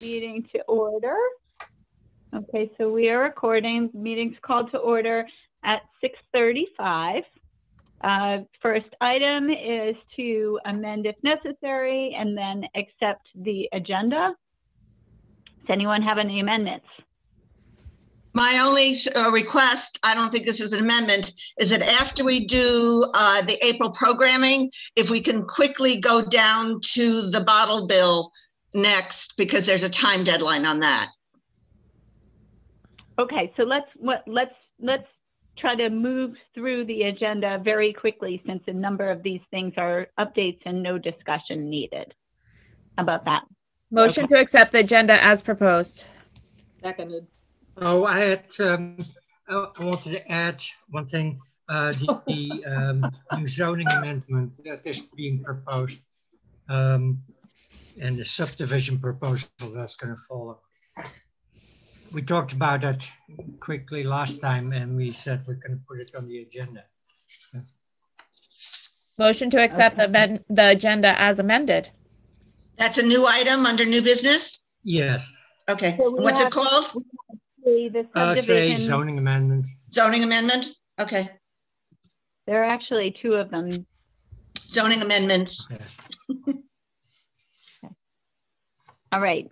meeting to order. Okay, so we are recording. Meeting's called to order at 6:35. First item is to amend if necessary and then accept the agenda. Does anyone have any amendments? My only request, I don't think this is an amendment, is that after we do the April programming, if we can quickly go down to the bottle bill next, because there's a time deadline on that. Okay, so let's try to move through the agenda very quickly, since a number of these things are updates and no discussion needed. How about that? Motion to accept the agenda as proposed. Seconded. Oh, I wanted to add one thing. The new zoning amendment that is being proposed, and the subdivision proposal that's going to follow. We talked about that quickly last time, and we said we're going to put it on the agenda. Motion to accept the agenda as amended. That's a new item under new business? Yes. Okay, so what's it called? The subdivision. Say zoning amendment. Zoning amendment? Okay. There are actually two of them. Zoning amendments. Yeah. Okay. All right.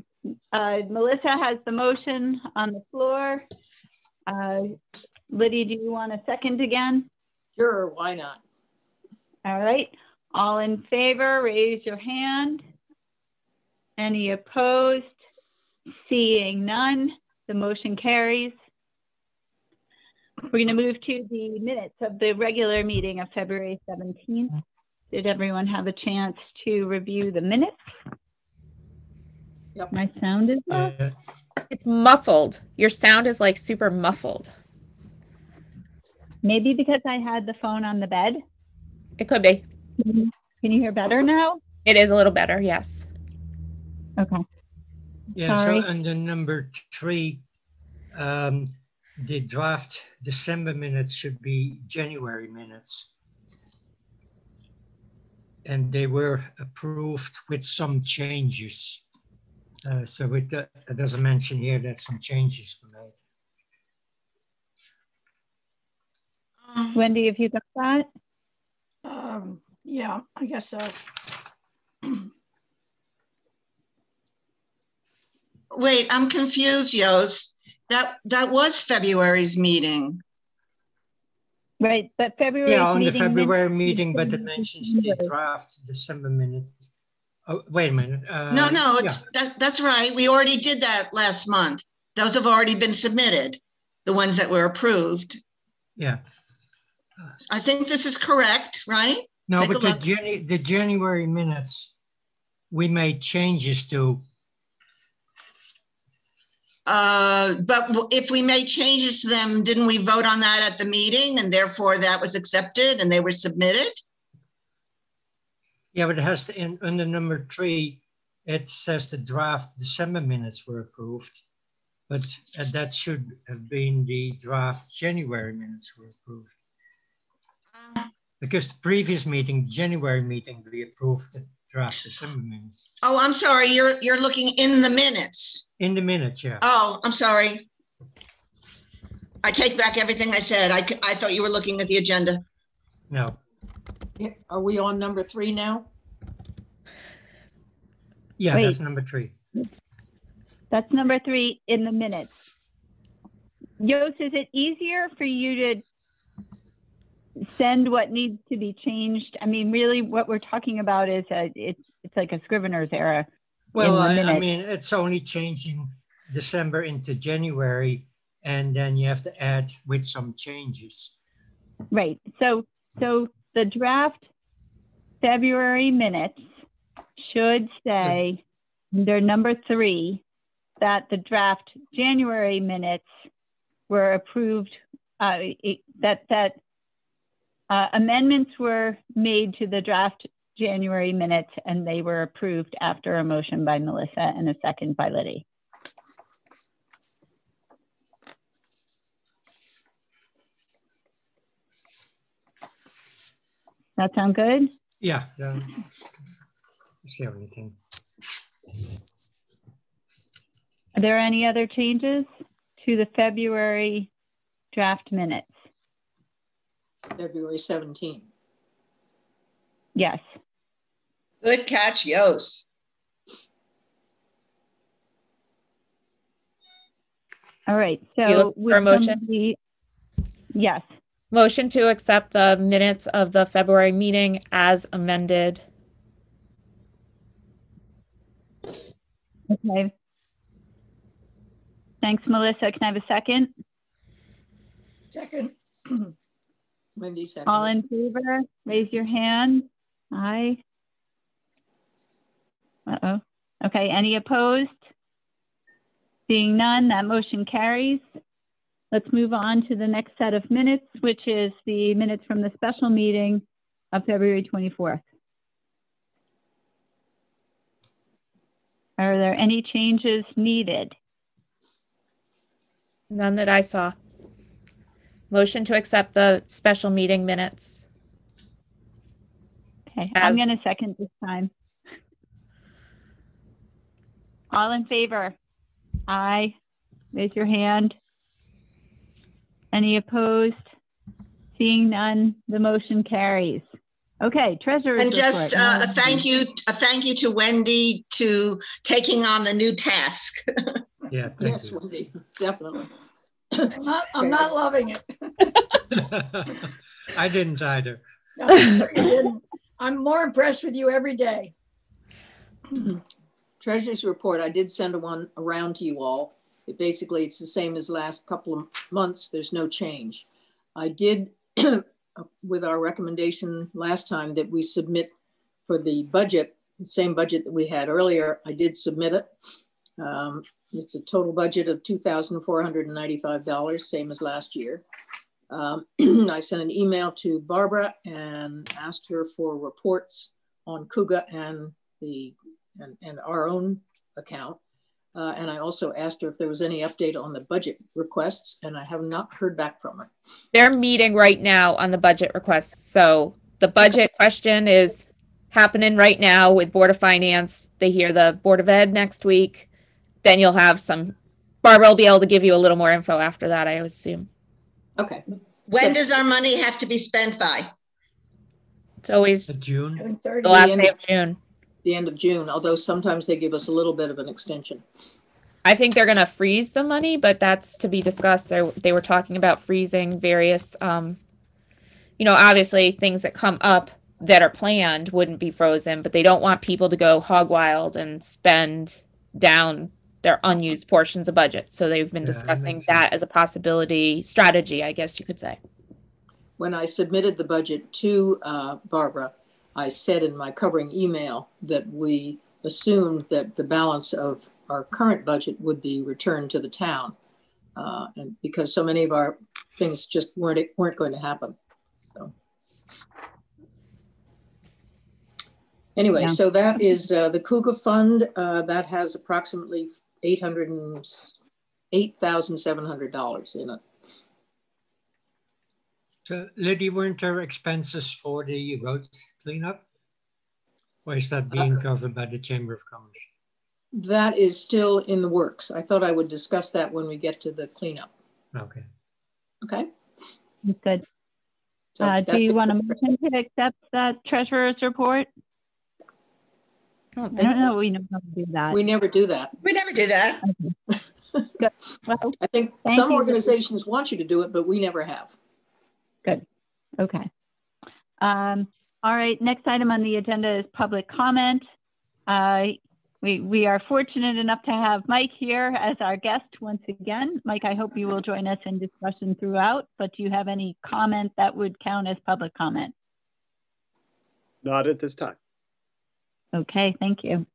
Melissa has the motion on the floor. Lydia, do you want a second again? Sure, why not? All right. All in favor, raise your hand. Any opposed? Seeing none, the motion carries. We're going to move to the minutes of the regular meeting of February 17th. Did everyone have a chance to review the minutes? Yep. My sound is off. It's muffled. Your sound is like super muffled. Maybe because I had the phone on the bed. It could be. Can you hear better now? It is a little better, yes. Okay. Yeah, Sorry. so under number 3, the draft December minutes should be January minutes. And they were approved with some changes. So it doesn't mention here that some changes were made. Wendy, have you got that? Yeah, I guess so. Wait, I'm confused, Yos. That was February's meeting. Right, but February. Yeah, on the February meeting, but it mentions the draft December minutes. Oh, wait a minute. No, that's right. We already did that last month. Those have already been submitted, the ones that were approved. Yeah. I think this is correct, right? No, but the January minutes, we made changes to. But if we made changes to them, didn't we vote on that at the meeting, and therefore that was accepted and they were submitted? Yeah, but it has to, under number 3, it says the draft December minutes were approved, but that should have been the draft January minutes were approved. Because the previous meeting, January meeting, we approved the draft December minutes. Oh, I'm sorry. You're looking in the minutes. In the minutes, yeah. Oh, I'm sorry. I take back everything I said. I thought you were looking at the agenda. No. Are we on number 3 now? Yeah, Wait. that's number 3. That's number 3 in the minutes. Yos, is it easier for you to send what needs to be changed? I mean, really what we're talking about is it's like a Scrivener's error. Well, I mean, it's only changing December into January, and then you have to add with some changes. Right. So the draft February minutes should say under number 3 that the draft January minutes were approved, that amendments were made to the draft January minutes, and they were approved after a motion by Melissa and a second by Liddy. That sound good? Yeah. See everything. Are there any other changes to the February draft minutes? February 17th. Yes. Good catch, Yos. All right. You So look for a motion? Yes. Motion to accept the minutes of the February meeting as amended. Okay. Thanks, Melissa. Can I have a second? Second. Wendy second. All in favor, raise your hand. Aye. Uh-oh. Okay, any opposed? Seeing none, that motion carries. Let's move on to the next set of minutes, which is the minutes from the special meeting of February 24th. Are there any changes needed? None that I saw. Motion to accept the special meeting minutes. Okay, I'm As- going to second this time. All in favor? Aye. Raise your hand. Any opposed? Seeing none, the motion carries. Okay, treasurer's And just report. a thank you to Wendy to taking on the new task. Yeah, thank Yes, you. Wendy, definitely. I'm not loving it. I didn't either. No, you didn't. I'm more impressed with you every day. Treasurer's report, I did send one around to you all. Basically, it's the same as last couple of months. There's no change. I did, with our recommendation last time that we submit for the budget, the same budget that we had earlier, I did submit it. It's a total budget of $2,495, same as last year. I sent an email to Barbara and asked her for reports on Cougar and our own account. And I also asked her if there was any update on the budget requests, and I have not heard back from her. They're meeting right now on the budget requests. So the budget question is happening right now with Board of Finance. They hear the Board of Ed next week. Then you'll have some, Barbara will be able to give you a little more info after that, I assume. Okay. When does our money have to be spent by? It's always June. June 30th. the last day of June. The end of June, although sometimes they give us a little bit of an extension. I think they're going to freeze the money, but that's to be discussed. They were talking about freezing various, obviously things that come up that are planned wouldn't be frozen, but they don't want people to go hog wild and spend down their unused portions of budget. So they've been discussing that as a possibility strategy, I guess you could say. When I submitted the budget to Barbara, I said in my covering email that we assumed that the balance of our current budget would be returned to the town, and because so many of our things just weren't going to happen. So anyway, So that is the Cougar Fund. That has approximately $8,700 in it. So, Liddy, weren't there expenses for the road cleanup? Or is that being covered by the Chamber of Commerce? That is still in the works. I thought I would discuss that when we get to the cleanup. Okay. Okay. Good. So Do you want a motion to accept that treasurer's report? I don't I think don't so. know. We know how to do that. We never do that. We never do that. Good. Well, I think Thank some you. organizations want you to do it, but we never have. good. Okay. All right. Next item on the agenda is public comment. We are fortunate enough to have Mike here as our guest once again. Mike, I hope you will join us in discussion throughout, but do you have any comment that would count as public comment? Not at this time. Okay, thank you.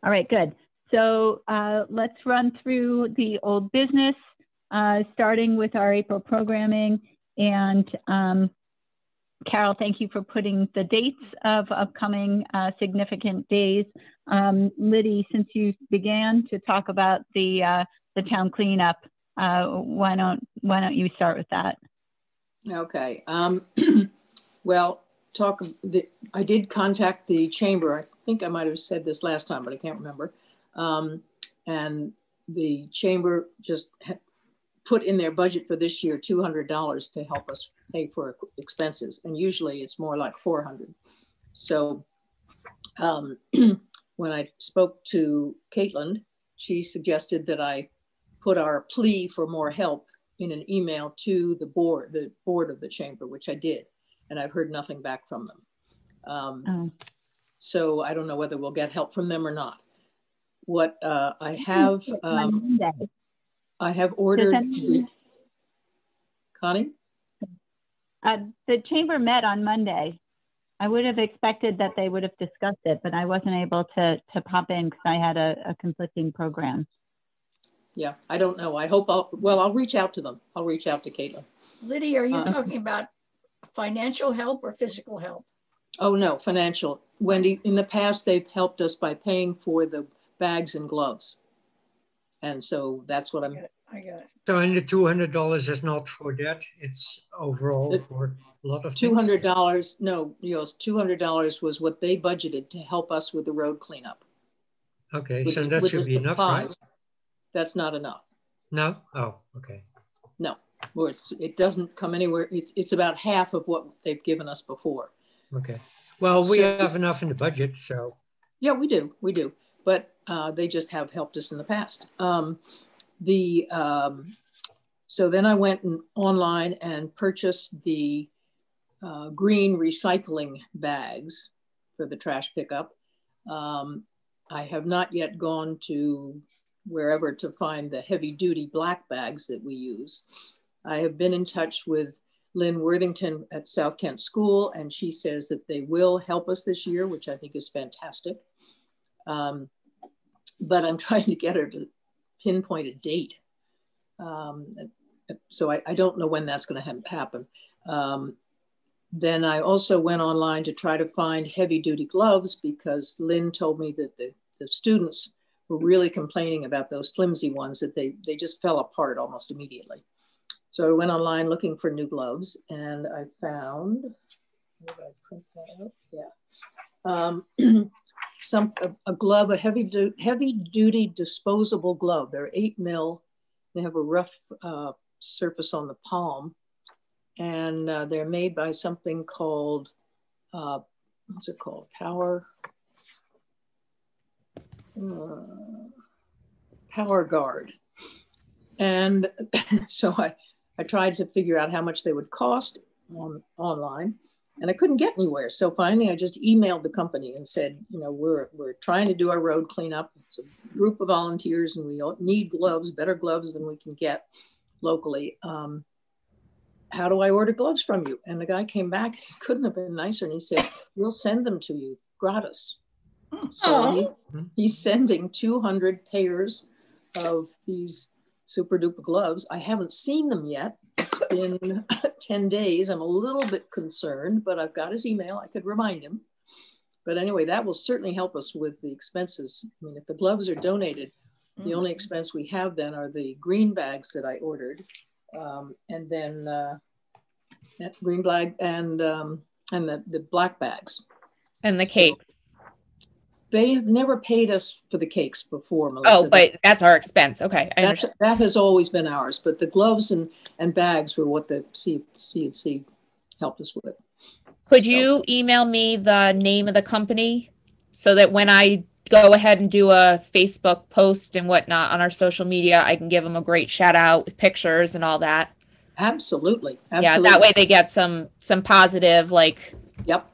All right, good. So let's run through the old business, starting with our April programming. And Carol, thank you for putting the dates of upcoming significant days. Liddy, since you began to talk about the town cleanup, why don't you start with that? Okay. Well, I did contact the chamber. I think I might have said this last time, but I can't remember. And the chamber just put in their budget for this year $200 to help us pay for expenses. And usually it's more like $400. So when I spoke to Caitlin, she suggested that I put our plea for more help in an email to the board of the chamber, which I did. And I've heard nothing back from them. So I don't know whether we'll get help from them or not. What I have ordered, Connie? The chamber met on Monday. I would have expected that they would have discussed it, but I wasn't able to pop in because I had a conflicting program. Yeah, I don't know. I hope I'll reach out to them. I'll reach out to Caitlin. Lydia, are you talking about financial help or physical help? Oh, no, financial. Wendy, in the past, they've helped us by paying for the bags and gloves. And so that's what I got it. So and the $200 is not for that. It's overall for a lot of things. $200, no, Jos, $200 was what they budgeted to help us with the road cleanup. Okay, so that should be enough, right? That's not enough. No? Oh, okay. No, it doesn't come anywhere. It's about half of what they've given us before. Okay. Well, we have enough in the budget, so. Yeah, we do. But they just have helped us in the past. So then I went online and purchased the green recycling bags for the trash pickup. I have not yet gone to wherever to find the heavy duty black bags that we use. I have been in touch with Lynn Worthington at South Kent School, and she says that they will help us this year, which I think is fantastic. But I'm trying to get her to pinpoint a date. So I don't know when that's going to happen. Then I also went online to try to find heavy duty gloves because Lynn told me that the students were really complaining about those flimsy ones, that they just fell apart almost immediately. So I went online looking for new gloves and I found, where did I print that out? Yeah. A glove, a heavy duty disposable glove. They're 8 mil. They have a rough surface on the palm, and they're made by something called, what's it called? Power Guard. And so I tried to figure out how much they would cost online, and I couldn't get anywhere. So finally, I just emailed the company and said, you know, we're trying to do our road cleanup. It's a group of volunteers, and we need gloves, better gloves than we can get locally. How do I order gloves from you? And the guy came back, couldn't have been nicer, and he said, we'll send them to you gratis. So he's sending 200 pairs of these super duper gloves. I haven't seen them yet. It's been 10 days. I'm a little bit concerned, but I've got his email. I could remind him. But anyway, that will certainly help us with the expenses. I mean, if the gloves are donated, the only expense we have then are the green bags that I ordered. And then that green bag and the black bags. And the cakes. They have never paid us for the cakes before, Melissa. Oh, but that's our expense. Okay. That has always been ours, but the gloves and bags were what the CNC helped us with. Could you email me the name of the company so that when I go ahead and do a Facebook post and whatnot on our social media, I can give them a great shout out with pictures and all that? Absolutely. Yeah, that way they get some positive, like. Yep.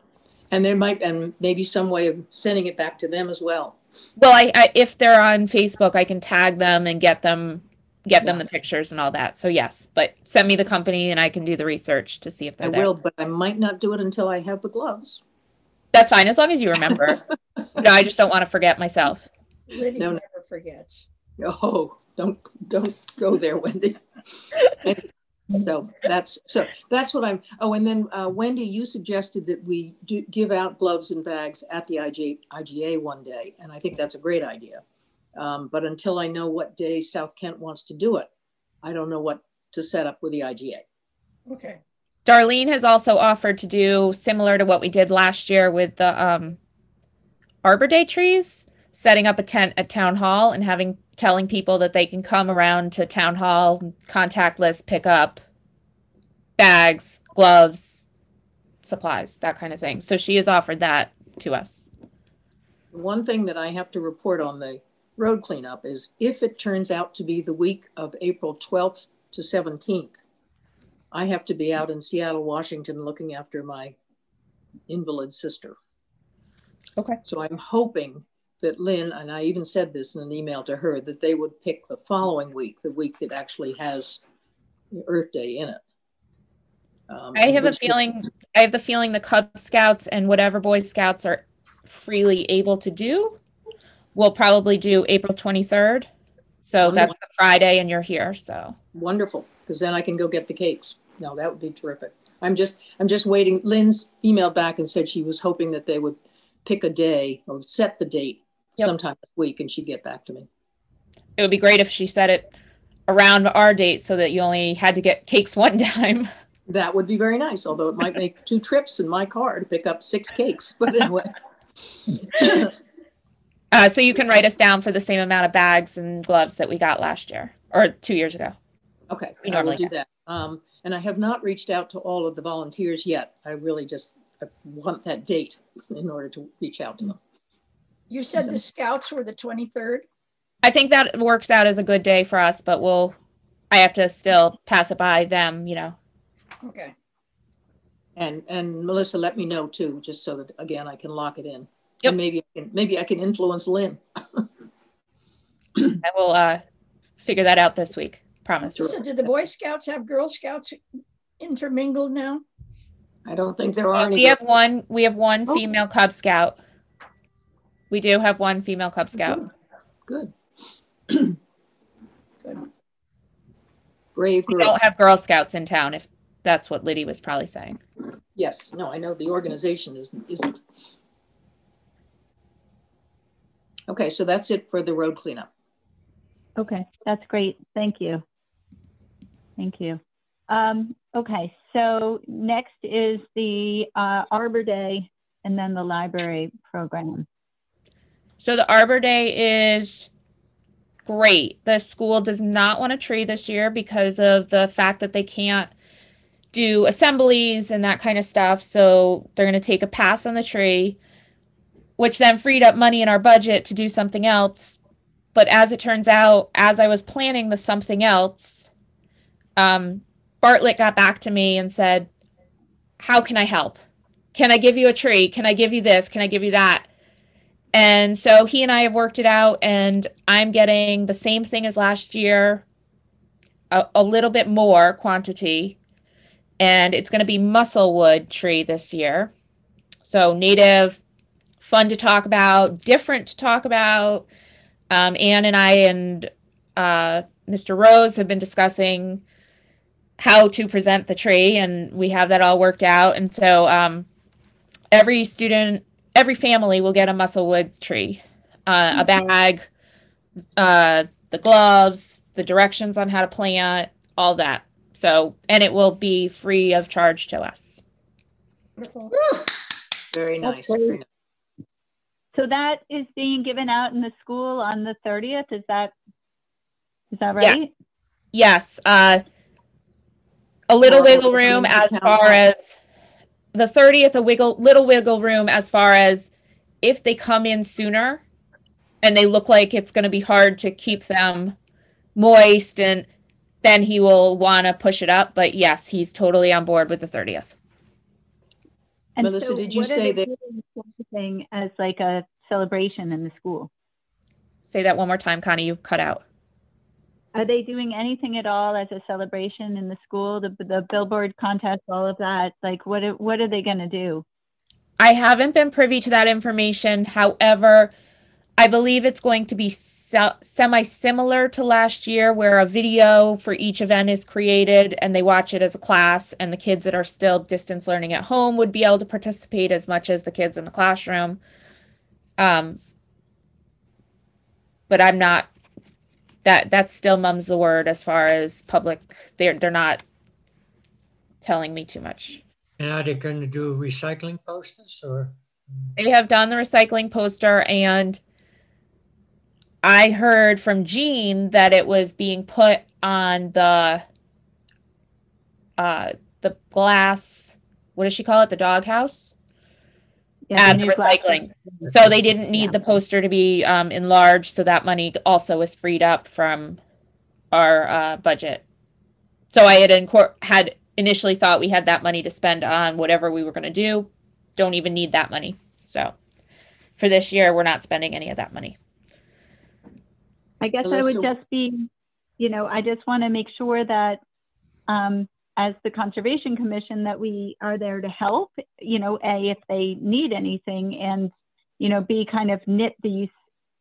And maybe some way of sending it back to them as well. Well, I if they're on Facebook, I can tag them and get them the pictures and all that. So yes, but send me the company and I can do the research to see if they're there. I will, but I might not do it until I have the gloves. That's fine, as long as you remember. No, I just don't want to forget myself. Lydia never forgets. Oh, don't go there, Wendy. So that's what I'm. Oh, and then Wendy, you suggested that we do give out gloves and bags at the IGA one day, and I think that's a great idea. But until I know what day South Kent wants to do it, I don't know what to set up with the IGA. Okay. Darlene has also offered to do similar to what we did last year with the Arbor Day trees, setting up a tent at Town Hall and having telling people that they can come around to town hall, contactless, pick up bags, gloves, supplies, that kind of thing. So she has offered that to us. One thing that I have to report on the road cleanup is if it turns out to be the week of April 12th to 17th, I have to be out in Seattle, Washington, looking after my invalid sister. Okay. So I'm hoping that Lynn, and I even said this in an email to her, that they would pick the following week, the week that actually has Earth Day in it. I have the feeling the Cub Scouts and whatever Boy Scouts are freely able to do, we'll probably do April 23rd. So that's the Friday and you're here. So wonderful. Because then I can go get the cakes. No, that would be terrific. I'm just waiting. Lynn's emailed back and said she was hoping that they would pick a day or set the date sometime this week and she'd get back to me. It would be great if she set it around our date so that you only had to get cakes one time. That would be very nice, although it might make 2 trips in my car to pick up 6 cakes. But anyway. So you can write us down for the same amount of bags and gloves that we got last year or 2 years ago. Okay, I will do that. And I have not reached out to all of the volunteers yet. I really just want that date in order to reach out to them. You said the scouts were the 23rd? I think that works out as a good day for us, but I have to still pass it by them, you know. Okay. Mm-hmm. And Melissa, let me know too, just so that again I can lock it in. Yep. And maybe I can influence Lynn. I will figure that out this week. Promise. So do the Boy Scouts have Girl Scouts intermingled now? I don't think there are any. We have one female Cub Scout. We do have one female Cub Scout. Good. Good. Brave girl. We don't have Girl Scouts in town, if that's what Liddy was probably saying. Yes. No, I know the organization isn't. Okay, so that's it for the road cleanup. Okay, that's great. Thank you. Thank you. Okay, so next is the Arbor Day and then the library program. So the Arbor Day is great. The school does not want a tree this year because of the fact that they can't do assemblies and that kind of stuff. So they're going to take a pass on the tree, which then freed up money in our budget to do something else. But as it turns out, as I was planning the something else, Bartlett got back to me and said, how can I help? Can I give you a tree? Can I give you this? Can I give you that? And so he and I have worked it out, and I'm getting the same thing as last year, a little bit more quantity. And it's going to be musclewood tree this year. So native, fun to talk about, different to talk about. Anne and I and Mr. Rose have been discussing how to present the tree, and we have that all worked out. And so every student, every family will get a musclewood tree, a bag, the gloves, the directions on how to plant, all that. So, and it will be free of charge to us. Very nice. Okay. Very nice. So that is being given out in the school on the 30th. Is that right? Yes. Yes. A little wiggle room as far as the 30th, little wiggle room as far as if they come in sooner and they look like it's going to be hard to keep them moist, and then he will want to push it up. But yes, he's totally on board with the 30th. And Melissa, so did you what are say they that doing as like a celebration in the school? Say that one more time, Connie, you cut out. Are they doing anything at all as a celebration in the school? The billboard contest, all of that. Like, what are they going to do? I haven't been privy to that information. However, I believe it's going to be semi-similar to last year, where a video for each event is created and they watch it as a class, and the kids that are still distance learning at home would be able to participate as much as the kids in the classroom. But I'm not, that's still mum's the word as far as public. They're not telling me too much. And are they going to do recycling posters, or? They have done the recycling poster, and I heard from Jean that it was being put on the glass, what does she call it? The doghouse at the recycling. So they didn't need the poster to be enlarged. So that money also was freed up from our budget. So I had initially thought we had that money to spend on whatever we were going to do. Don't even need that money. So for this year, we're not spending any of that money. I guess I would just be, I just want to make sure that as the Conservation Commission that we are there to help, A, if they need anything, and, B, kind of knit these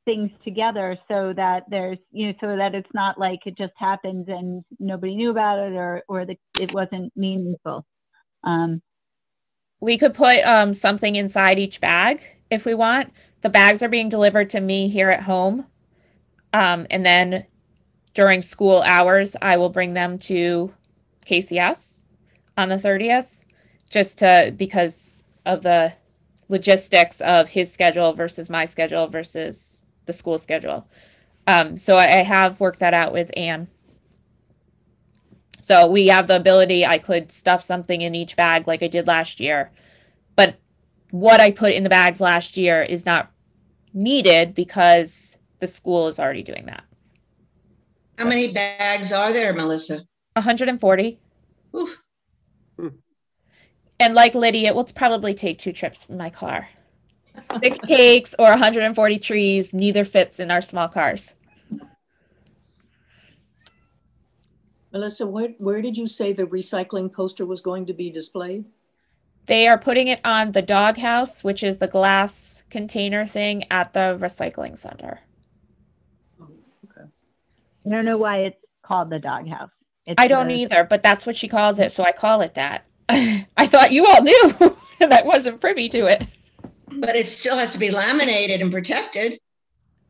things together so that there's, so that it's not like it just happens and nobody knew about it or it wasn't meaningful. We could put something inside each bag if we want. The bags are being delivered to me here at home. And then during school hours, I will bring them to KCS on the 30th, because of the logistics of his schedule versus my schedule versus the school schedule. So I have worked that out with Anne. So we have the ability, I could stuff something in each bag like I did last year. But what I put in the bags last year is not needed because the school is already doing that. How many bags are there, Melissa? 140. Oof. And like Liddy, it will probably take 2 trips from my car. 6 cakes or 140 trees, neither fits in our small cars. Melissa, where did you say the recycling poster was going to be displayed? They are putting it on the doghouse, which is the glass container thing at the recycling center. Oh, okay. I don't know why it's called the doghouse. I don't either, but that's what she calls it, so I call it that. I thought you all knew and I wasn't privy to it. But it still has to be laminated and protected.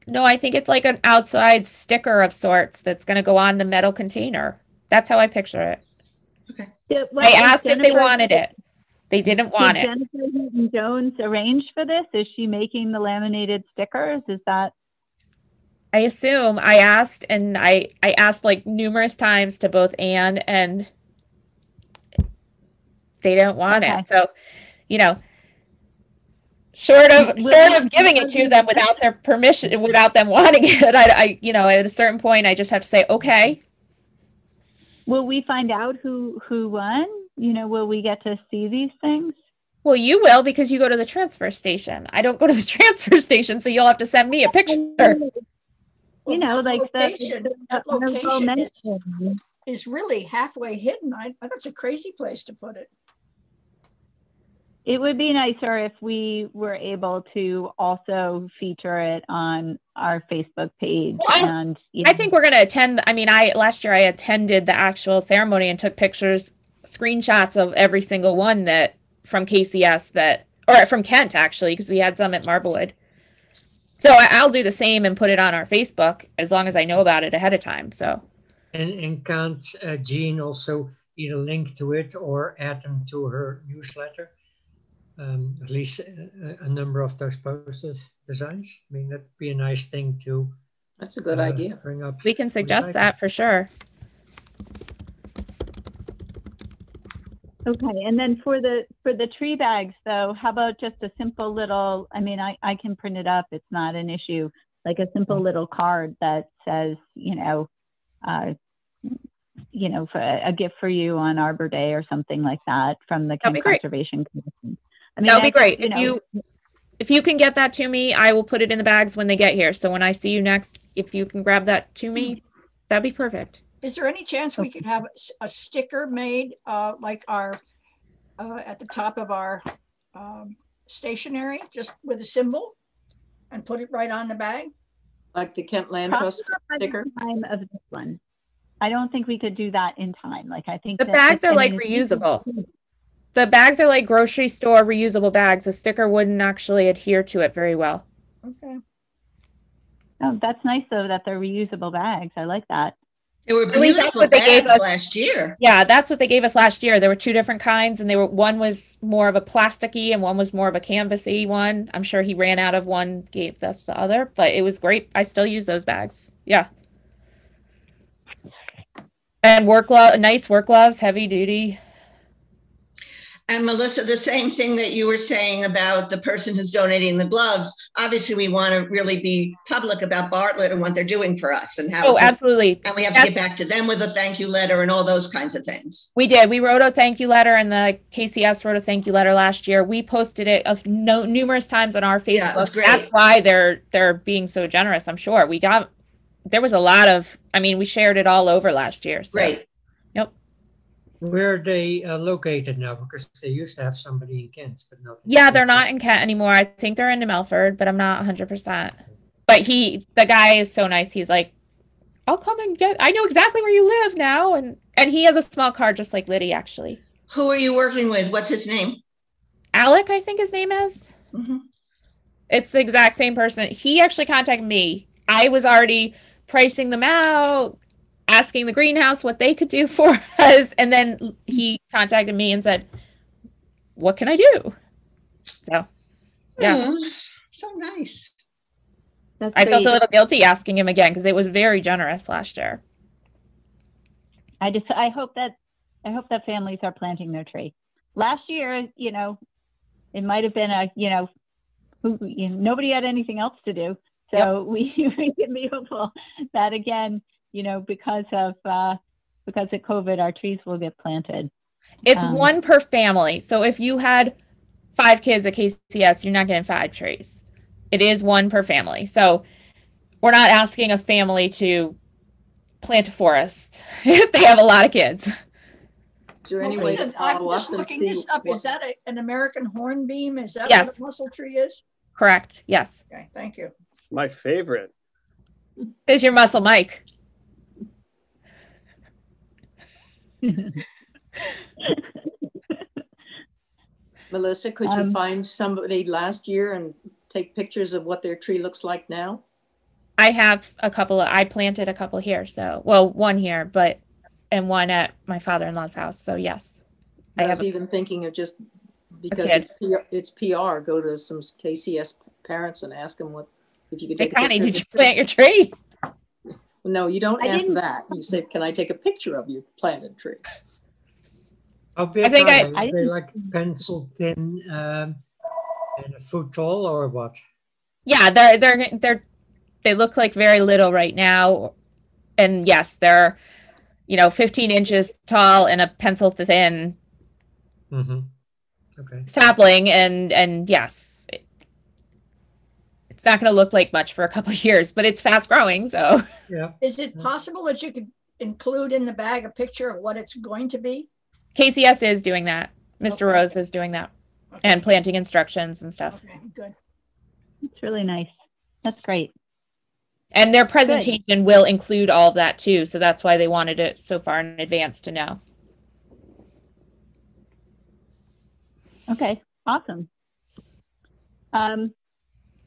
No, I think it's like an outside sticker of sorts that's going to go on the metal container. That's how I picture it. Okay. I asked if they wanted it. They didn't want it. Jennifer Newton-Jones arrange for this? Is she making the laminated stickers? Is that? I assume. I asked, and I asked like numerous times to both Anne, and they didn't want it. So, short of giving it to them without their permission, without them wanting it, I at a certain point, I just have to say, okay. Will we find out who won? Will we get to see these things? Well, you will, because you go to the transfer station. I don't go to the transfer station, so you'll have to send me a picture. Well, that location is really halfway hidden. That's a crazy place to put it. It would be nicer if we were able to also feature it on our Facebook page. Well, I think we're going to attend. Last year I attended the actual ceremony and took pictures, screenshots of every single one that from KCS or from Kent actually, because we had some at Marblewood. So I'll do the same and put it on our Facebook as long as I know about it ahead of time. So. And can't Jean also either link to it or add them to her newsletter? At least a number of those posters designs. That'd be a nice thing to. That's a good idea. Bring up. We can suggest that for sure. Okay, and then for the tree bags though, how about just a simple little? I can print it up. It's not an issue. Like a simple little card that says, for a gift for you on Arbor Day or something like that from the Conservation Commission. That would be great. If you can get that to me, I will put it in the bags when they get here. So when I see you next, if you can grab that to me, that'd be perfect. Is there any chance we could have a sticker made like our at the top of our stationery, just with a symbol, and put it right on the bag? Like the Kent Land Trust sticker? Time of this one. I don't think we could do that in time. Like I think the bags are like reusable. The bags are like grocery store reusable bags. The sticker wouldn't actually adhere to it very well. Okay. Oh, that's nice though that they're reusable bags. I like that. They were At least that's beautiful what they gave bags us last year. Yeah, that's what they gave us last year. There were two different kinds, and one was more of a plasticky and one was more of a canvasy one. I'm sure he ran out of one, gave us the other, but it was great. I still use those bags. Yeah. And nice work gloves, heavy duty. And Melissa, the same thing that you were saying about the person who's donating the gloves. Obviously, we want to really be public about Bartlett and what they're doing for us and how. Oh, absolutely. And we have to get back to them with a thank you letter and all those kinds of things. We did. We wrote a thank you letter, and the KCS wrote a thank you letter last year. We posted it numerous times on our Facebook. Yeah, it was great. That's why they're being so generous. I'm sure there was a lot of. I mean, we shared it all over last year. So. Great. Yep. Where are they located now? Because they used to have somebody in Kent, but no. Yeah, they're not in Kent anymore. I think they're in Melford, but I'm not 100%. But the guy is so nice. He's like, I'll come and I know exactly where you live now. And he has a small car just like Liddy, actually. Who are you working with? What's his name? Alec, I think his name is. Mm-hmm. It's the exact same person. He actually contacted me. I was already pricing them out, asking the greenhouse what they could do for us. And then he contacted me and said, what can I do? So, yeah. So nice. I felt a little guilty asking him again because it was very generous last year. I hope that families are planting their tree. Last year, it might have been nobody had anything else to do. So we can be hopeful that again, because of COVID, our trees will get planted. It's one per family. So if you had 5 kids at KCS, you're not getting 5 trees. It is one per family. So we're not asking a family to plant a forest if they have a lot of kids. Is there any way to I'm follow just up and looking see this up. what- Is that an American hornbeam? Is that Yes. what a mussel tree is? Correct. Yes. Okay, thank you. My favorite. Is your muscle, Mike? Melissa, could you find somebody last year and take pictures of what their tree looks like now? I have I planted a couple here. So, well, one here, and one at my father-in-law's house. So yes. I was even thinking of just because it's PR, go to some KCS parents and ask them if you could take a picture. Did you plant your tree? No, you don't ask that. You say, can I take a picture of your planted tree? How big are they like pencil thin and a foot tall or what? Yeah, they look like very little right now. And yes, they're 15 inches tall and a pencil thin sapling, and yes, it's not going to look like much for a couple of years, but it's fast growing. So yeah. Is it possible that you could include in the bag a picture of what it's going to be? KCS is doing that. Mr. Rose is doing that, and planting instructions and stuff. Okay, good. It's really nice. That's great. And their presentation will include all of that too. So that's why they wanted it so far in advance to know. Okay, awesome. All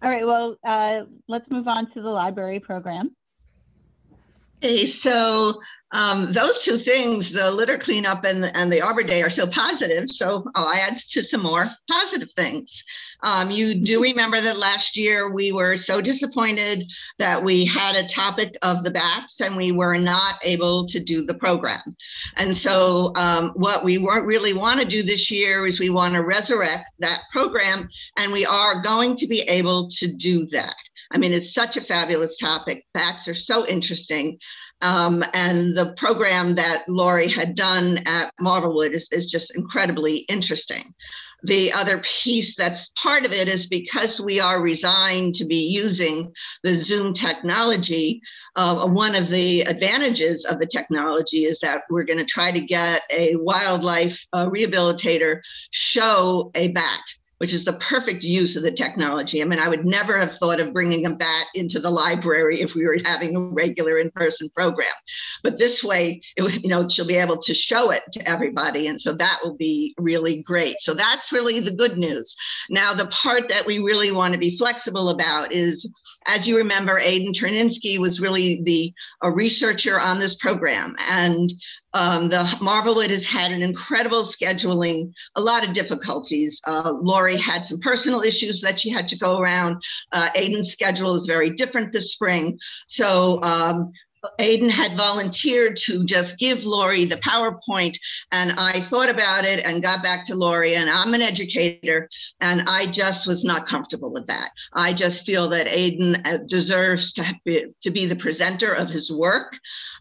right, well, let's move on to the library program. Okay, so those two things, the litter cleanup and the Arbor Day, are so positive. So I'll add to some more positive things. You do remember that last year we were so disappointed that we had a topic of the bats and we were not able to do the program. And so what we really want to do this year is we want to resurrect that program, and we are going to be able to do that. I mean, it's such a fabulous topic. Bats are so interesting. And the program that Lori had done at Marvelwood is just incredibly interesting. The other piece that's part of it is because we are resigned to be using the Zoom technology, one of the advantages of the technology is that we're going to try to get a wildlife rehabilitator show a bat, which is the perfect use of the technology. I mean, I would never have thought of bringing a bat into the library if we were having a regular in-person program. But this way, it was, you know, she'll be able to show it to everybody. And so that will be really great. So that's really the good news. Now, the part that we really want to be flexible about is, as you remember, Aidan Cherninsky was really a researcher on this program. And the Marblewood has had an incredible scheduling, a lot of difficulties. Lori had some personal issues that she had to go around. Aidan's schedule is very different this spring. So Aidan had volunteered to just give Lori the PowerPoint, and I thought about it and got back to Lori, and I'm an educator, and I just was not comfortable with that. I just feel that Aidan deserves to be the presenter of his work,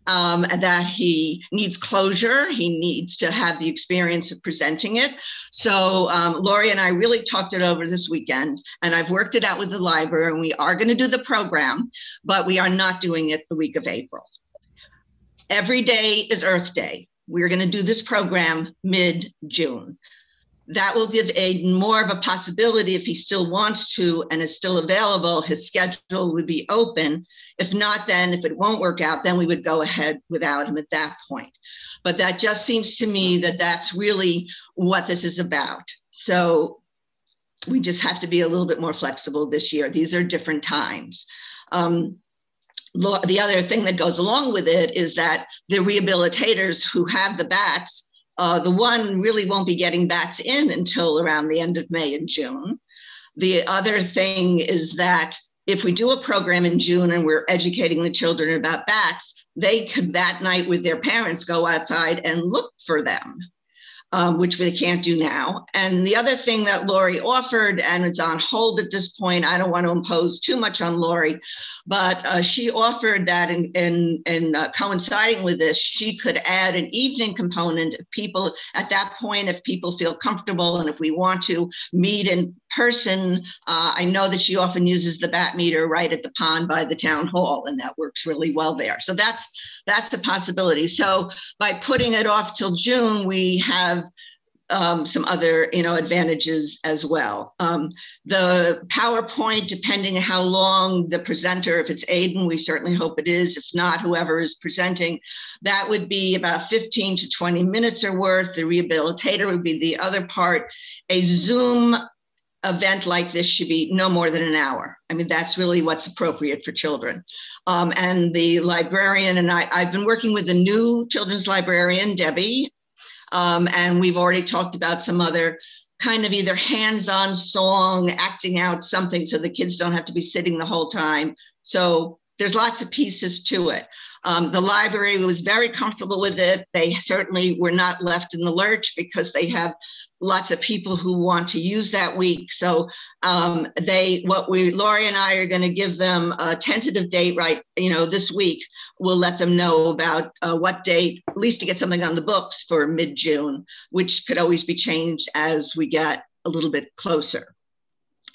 and that he needs closure. He needs to have the experience of presenting it. So Lori and I really talked it over this weekend, and I've worked it out with the library, and we are going to do the program, but we are not doing it the week of April. Every day is Earth Day. We're going to do this program mid-June. That will give Aidan more of a possibility if he still wants to and is still available. His schedule would be open. If not, then if it won't work out, then we would go ahead without him at that point. But that just seems to me that that's really what this is about. So we just have to be a little bit more flexible this year. These are different times. The other thing that goes along with it is that the rehabilitators who have the bats, the one really won't be getting bats in until around the end of May and June. The other thing is that if we do a program in June and we're educating the children about bats, they could that night with their parents go outside and look for them, which they can't do now. And the other thing that Lori offered, and it's on hold at this point, I don't want to impose too much on Lori, but she offered that in coinciding with this, she could add an evening component if people, at that point, if people feel comfortable and if we want to meet in person. I know that she often uses the bat meter right at the pond by the town hall, and that works really well there. So that's a possibility. So by putting it off till June, we have some other, advantages as well. The PowerPoint, depending on how long the presenter, if it's Aidan, we certainly hope it is. If not, whoever is presenting, that would be about 15 to 20 minutes or worth. The rehabilitator would be the other part. A Zoom event like this should be no more than an hour. I mean, that's really what's appropriate for children. And the librarian and I've been working with the new children's librarian, Debbie, and we've already talked about some other kind of either hands-on song, acting out something so the kids don't have to be sitting the whole time. So there's lots of pieces to it. The library was very comfortable with it. They certainly were not left in the lurch because they have lots of people who want to use that week. So Lori and I are going to give them a tentative date, right? This week, we'll let them know about what date, at least to get something on the books for mid-June, which could always be changed as we get a little bit closer.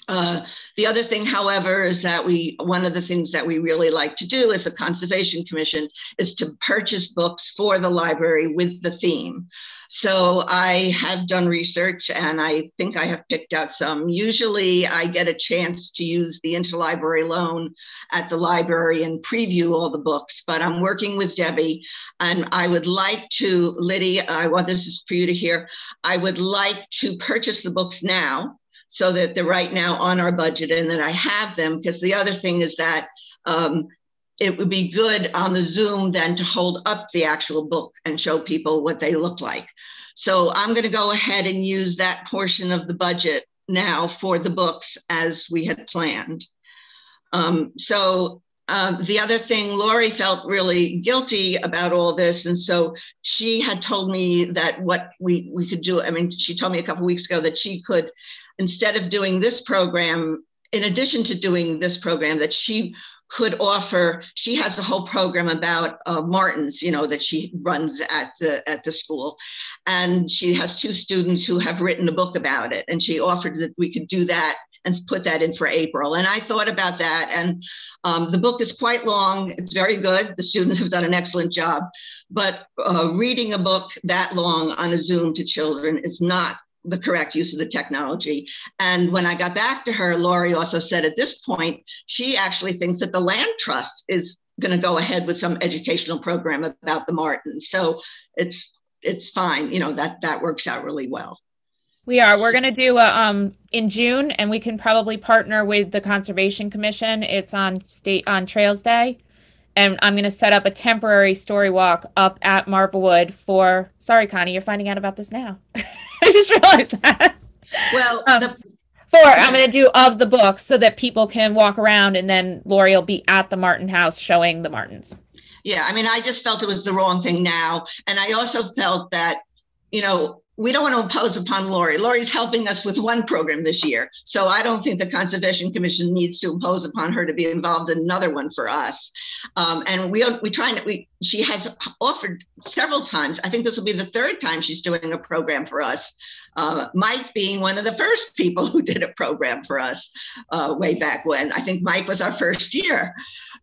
The other thing, however, is that one of the things that we really like to do as a Conservation Commission is to purchase books for the library with the theme. So I have done research and I think I have picked out some. Usually I get a chance to use the interlibrary loan at the library and preview all the books, but I'm working with Debbie and I would like to, Liddy, this is for you to hear, I would like to purchase the books now, so that they're right now on our budget and that I have them, because the other thing is that it would be good on the Zoom then to hold up the actual book and show people what they look like. So I'm going to go ahead and use that portion of the budget now for the books as we had planned. The other thing, Lori felt really guilty about all this. And so she had told me that what we could do, she told me a couple of weeks ago that she could, instead of doing this program, in addition to doing this program, that she could offer, she has a whole program about Martins, that she runs at the school. And she has 2 students who have written a book about it. And she offered that we could do that and put that in for April. And I thought about that. And the book is quite long. It's very good. The students have done an excellent job. But reading a book that long on a Zoom to children is not the correct use of the technology. And when I got back to her, Lori also said at this point, she actually thinks that the Land Trust is going to go ahead with some educational program about the martins. So it's fine. You know, that works out really well. We're going to do in June, and we can probably partner with the Conservation Commission. It's on Trails Day. And I'm going to set up a temporary story walk up at Marblewood for, sorry, Connie, you're finding out about this now. I just realized that. Well, I'm going to do of the books so that people can walk around, and then Lori will be at the Martin house showing the martins. Yeah, I mean, I just felt it was the wrong thing now. And I also felt that, you know, we don't want to impose upon Lori. Lori's helping us with one program this year. So I don't think the Conservation Commission needs to impose upon her to be involved in another one for us. And she has offered several times. I think this will be the third time she's doing a program for us. Mike being one of the first people who did a program for us way back when. I think Mike was our first year.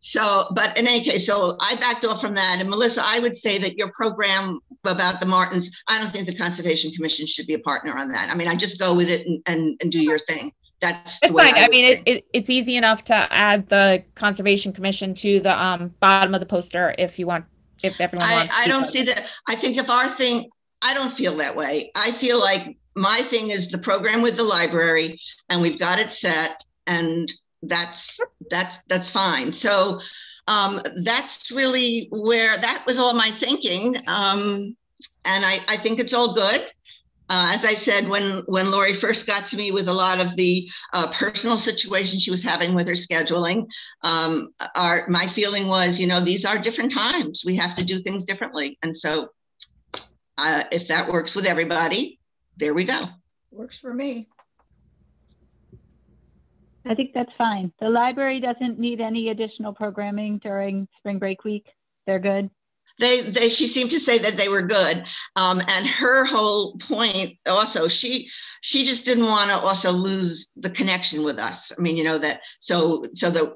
So, but in any case, so I backed off from that. And Melissa, I would say that your program about the martins, I don't think the Conservation Commission should be a partner on that. I mean, I just go with it and do your thing. That's the way fine. I mean, it's easy enough to add the Conservation Commission to the bottom of the poster if you want, if everyone wants. I don't see that. I think if our thing, I don't feel that way. I feel like my thing is the program with the library, and we've got it set, and that's fine. So that's really where that was all my thinking. And I think it's all good. As I said, when Lori first got to me with a lot of the personal situations she was having with her scheduling, my feeling was, you know, these are different times. We have to do things differently. And so if that works with everybody, there we go. Works for me. I think that's fine. The library doesn't need any additional programming during spring break week. They're good. She seemed to say that they were good. And her whole point also, she just didn't want to also lose the connection with us. I mean, you know, that so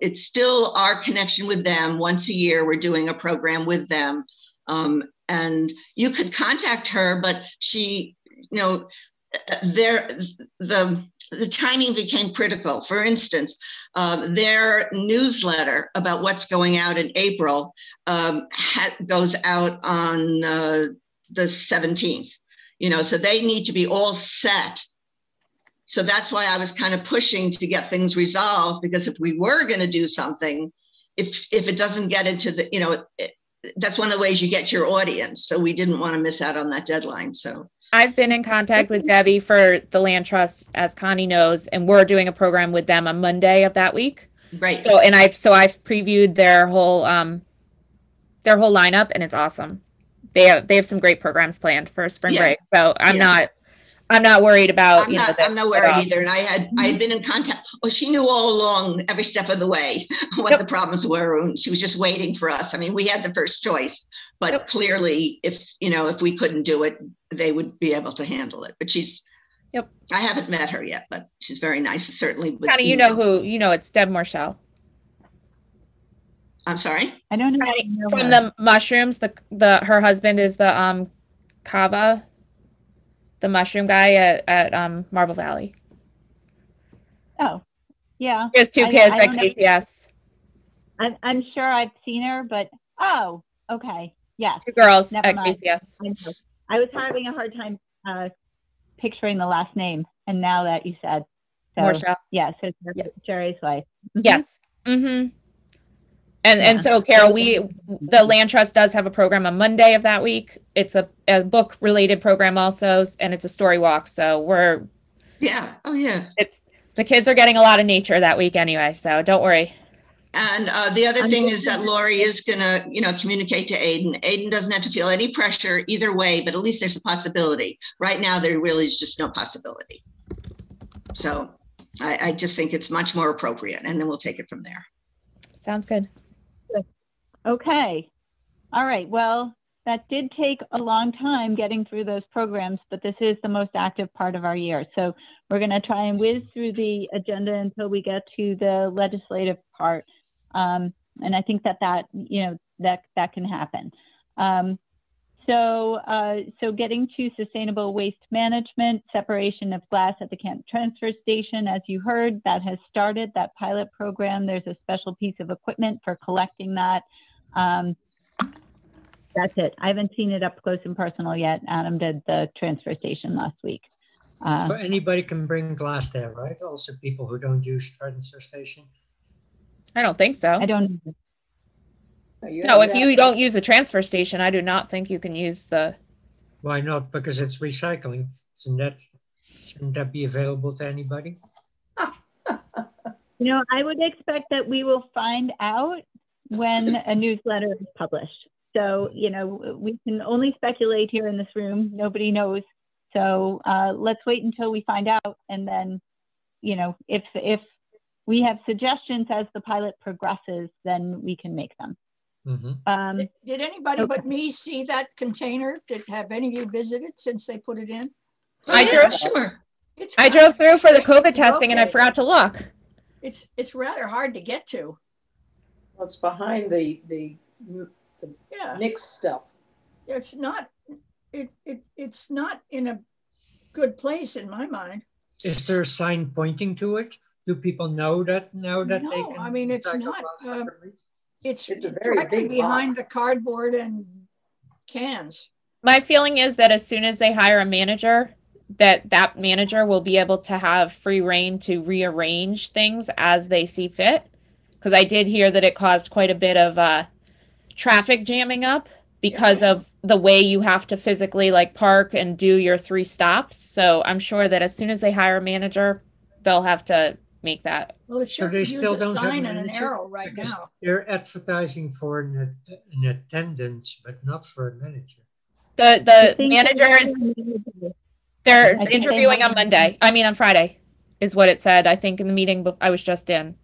it's still our connection with them. Once a year, we're doing a program with them. And you could contact her, but she, you know, the timing became critical. For instance, their newsletter about what's going out in April goes out on the 17th, you know, so they need to be all set. So that's why I was kind of pushing to get things resolved, because if we were going to do something, if it doesn't get into the, you know, that's one of the ways you get your audience. So we didn't want to miss out on that deadline. So I've been in contact with Debbie for the Land Trust, as Connie knows, and we're doing a program with them on Monday of that week. Right. So, and I've previewed their whole lineup, and it's awesome. They have some great programs planned for spring break. So I'm not worried about, I'm not worried either. And I had been in contact. Well, she knew all along, every step of the way, what the problems were. And she was just waiting for us. I mean, we had the first choice, but clearly if we couldn't do it, they would be able to handle it. But I haven't met her yet, but she's very nice. Certainly. Connie, it's Deb Morshell. I'm sorry? I don't know. From the mushrooms, her husband is the Kava, the mushroom guy at Marble Valley. Oh, yeah. He has two kids at KCS. I'm sure I've seen her, but okay. Yeah. Two girls Never at mind. KCS. I was having a hard time picturing the last name, and now that you said so, Morshell. Yeah, so Jerry's wife. Mm-hmm. Yes. Mm-hmm. And so, Carol, the Land Trust does have a program on Monday of that week. It's a book related program also, and it's a story walk. So it's the kids are getting a lot of nature that week anyway. So don't worry. And the other thing is that Lori is going to, communicate to Aiden. Aiden doesn't have to feel any pressure either way, but at least there's a possibility. Right now, there really is just no possibility. So I just think it's much more appropriate, and then we'll take it from there. Sounds good. Okay. All right. Well, that did take a long time getting through those programs, but this is the most active part of our year. So we're going to try and whiz through the agenda until we get to the legislative part. And I think that can happen. So getting to sustainable waste management, separation of glass at the Canton transfer station, as you heard, that has started, that pilot program. There's a special piece of equipment for collecting that. That's it. I haven't seen it up close and personal yet. Adam did the transfer station last week. So anybody can bring glass there, right? Also people who don't use transfer station? I don't think so. I don't know. No, if you don't use the transfer station, I do not think you can use the. Why not? Because it's recycling. Shouldn't that be available to anybody? You know, I would expect that we will find out when a newsletter is published. So, you know, we can only speculate here in this room. Nobody knows. So let's wait until we find out. And then, you know, if we have suggestions as the pilot progresses, then we can make them. Mm-hmm. Did anybody but me see that container? Have any of you visited since they put it in? I drove. Sure. I drove through for the COVID testing and I forgot to look. It's rather hard to get to. Well, it's behind the Yeah. mixed stuff. It's not. It's not in a good place in my mind. Is there a sign pointing to it? Do people know that now that they can? No, I mean, it's recycle not. glass separately? It's a very directly big behind box. the cardboard and cans. My feeling is that as soon as they hire a manager, that manager will be able to have free reign to rearrange things as they see fit. Because I did hear that it caused quite a bit of traffic jamming up because of the way you have to physically like park and do your 3 stops. So I'm sure that as soon as they hire a manager, they'll have to make that. Well, it sure So they could use still a don't have sign an and an manager? arrow right Because now. they're advertising for an attendance, but not for a manager. The think manager is I they're think they interviewing have- on Monday. I mean on Friday is what it said. I think in the meeting I was just in.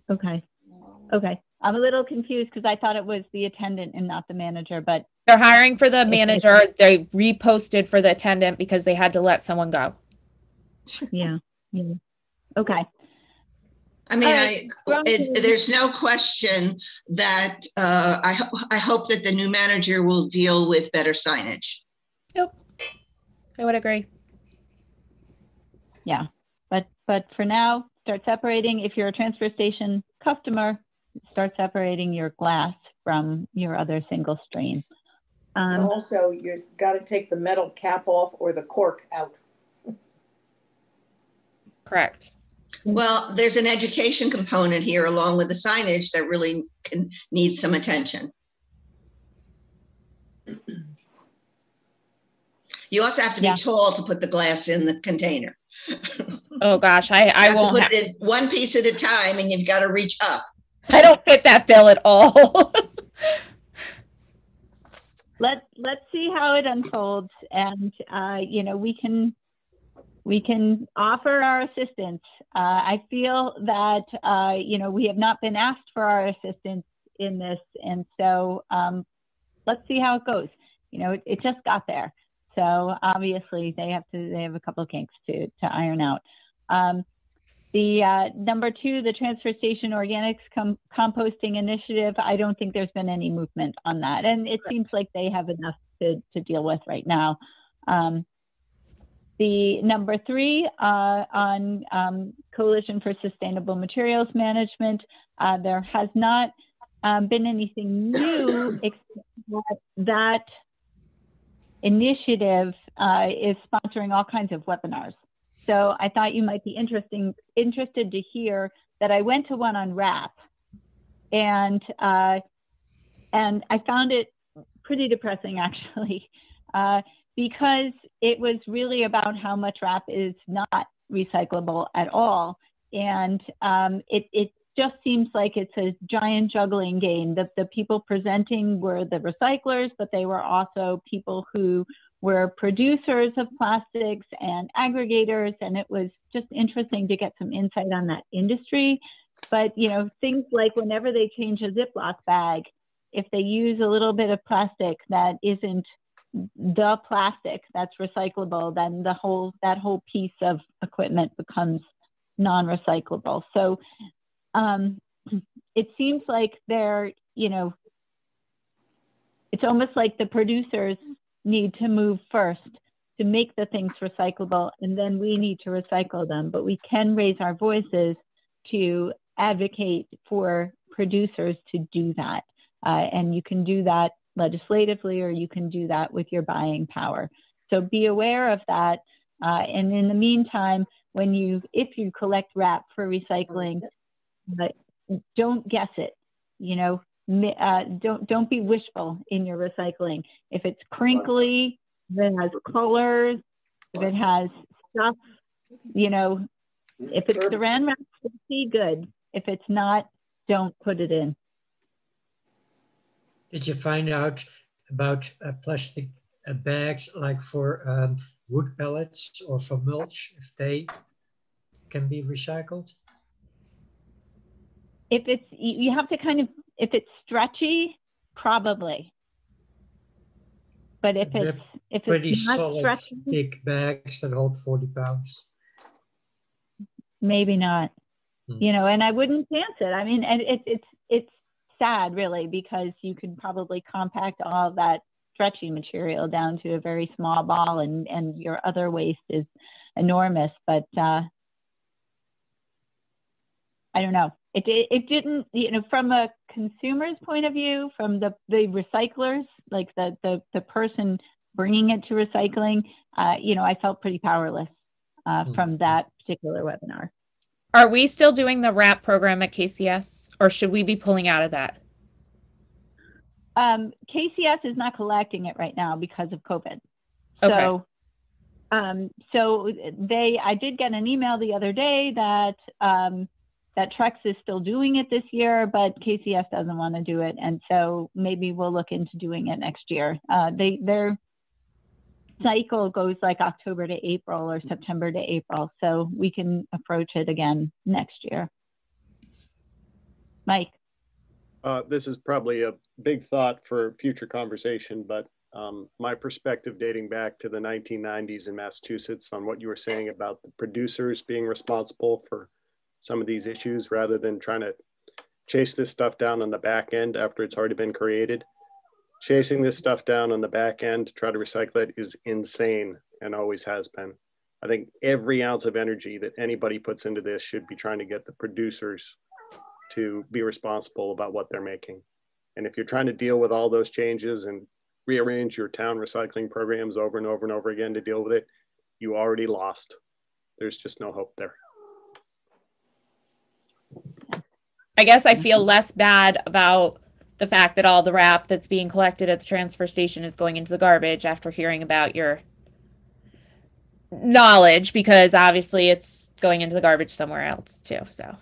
Okay. I'm a little confused because I thought it was the attendant and not the manager, but They're hiring for the manager. They reposted for the attendant because they had to let someone go. yeah. Okay. I mean, All right. there's no question that I hope that the new manager will deal with better signage. Yep. I would agree. Yeah. But for now, start separating. If you're a transfer station customer, start separating your glass from your other single stream. And also, you've got to take the metal cap off or the cork out. Correct. Well, there's an education component here along with the signage that really needs some attention. You also have to be tall to put the glass in the container. Oh gosh, I won't put it in one piece at a time and you've got to reach up. I don't fit that bill at all. Let's see how it unfolds, and you know, we can offer our assistance. I feel that you know, we have not been asked for our assistance in this, and so let's see how it goes. You know, it just got there, so obviously they have a couple of kinks to iron out. The number 2, the transfer station organics composting initiative, I don't think there's been any movement on that. And it seems like they have enough to deal with right now. The number 3 on Coalition for Sustainable Materials Management, there has not been anything new except that initiative is sponsoring all kinds of webinars. So I thought you might be interested to hear that I went to one on RAP, and I found it pretty depressing actually, because it was really about how much RAP is not recyclable at all, and it just seems like it's a giant juggling game. The people presenting were the recyclers, but they were also people who were producers of plastics and aggregators, and it was just interesting to get some insight on that industry. But, you know, things like whenever they change a Ziploc bag, if they use a little bit of plastic that isn't the plastic that's recyclable, then that whole piece of equipment becomes non-recyclable. So it seems like they're, you know, it's almost like the producers need to move first to make the things recyclable, and then we need to recycle them. But we can raise our voices to advocate for producers to do that. And you can do that legislatively, or you can do that with your buying power. So be aware of that. And in the meantime, if you collect wrap for recycling, don't guess it. Don't be wishful in your recycling. If it's crinkly, if it has colors, if it has stuff, if it's saran wrap, be good. If it's not, don't put it in. Did you find out about plastic bags, like for wood pellets or for mulch, if they can be recycled? If it's stretchy, probably. But if it's pretty not solid, stretchy, big bags that hold 40 pounds. Maybe not. And I wouldn't chance it. I mean, and it's sad, really, because you could probably compact all of that stretchy material down to a very small ball, and your other waste is enormous. But I don't know. It didn't, from a consumer's point of view, from the recyclers, like the person bringing it to recycling, I felt pretty powerless from that particular webinar. Are we still doing the wrap program at KCS, or should we be pulling out of that? KCS is not collecting it right now because of COVID. Okay. So I did get an email the other day that that Trex is still doing it this year, but KCS doesn't want to do it, and so maybe we'll look into doing it next year. Their cycle goes like October to April or September to April, so we can approach it again next year. Mike. This is probably a big thought for future conversation, but my perspective dating back to the 1990s in Massachusetts on what you were saying about the producers being responsible for some of these issues rather than trying to chase this stuff down on the back end after it's already been created. Chasing this stuff down on the back end to try to recycle it is insane and always has been. I think every ounce of energy that anybody puts into this should be trying to get the producers to be responsible about what they're making. And if you're trying to deal with all those changes and rearrange your town recycling programs over and over and over again to deal with it, you already lost. There's just no hope there. I guess I feel less bad about the fact that all the wrap that's being collected at the transfer station is going into the garbage after hearing about your knowledge, because obviously it's going into the garbage somewhere else too. So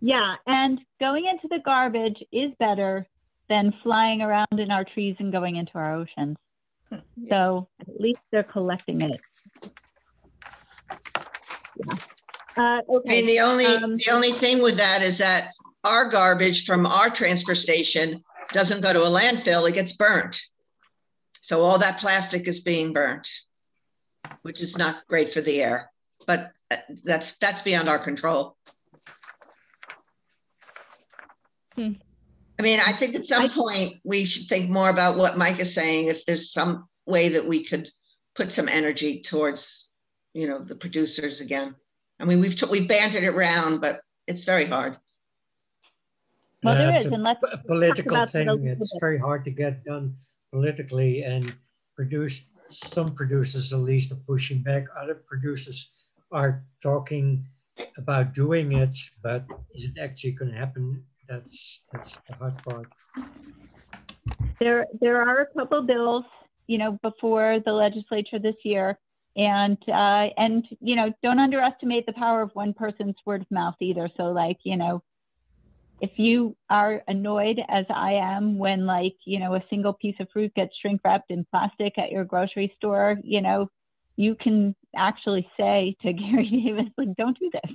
yeah, and going into the garbage is better than flying around in our trees and going into our oceans. Yeah. So at least they're collecting it. Yeah. Okay. I mean, the only thing with that is that our garbage from our transfer station doesn't go to a landfill, it gets burnt. So all that plastic is being burnt, which is not great for the air, but that's beyond our control. I mean, I think at some point we should think more about what Mike is saying, if there's some way that we could put some energy towards, the producers again. I mean, we've bantered it around, but it's very hard. Well, there is, and a political thing. It's very hard to get done politically, and some producers at least are pushing back. Other producers are talking about doing it, but is it actually going to happen? That's the hard part. There are a couple bills, before the legislature this year. And don't underestimate the power of one person's word of mouth either. So if you are annoyed as I am when a single piece of fruit gets shrink wrapped in plastic at your grocery store, you can actually say to Gary Davis, don't do this.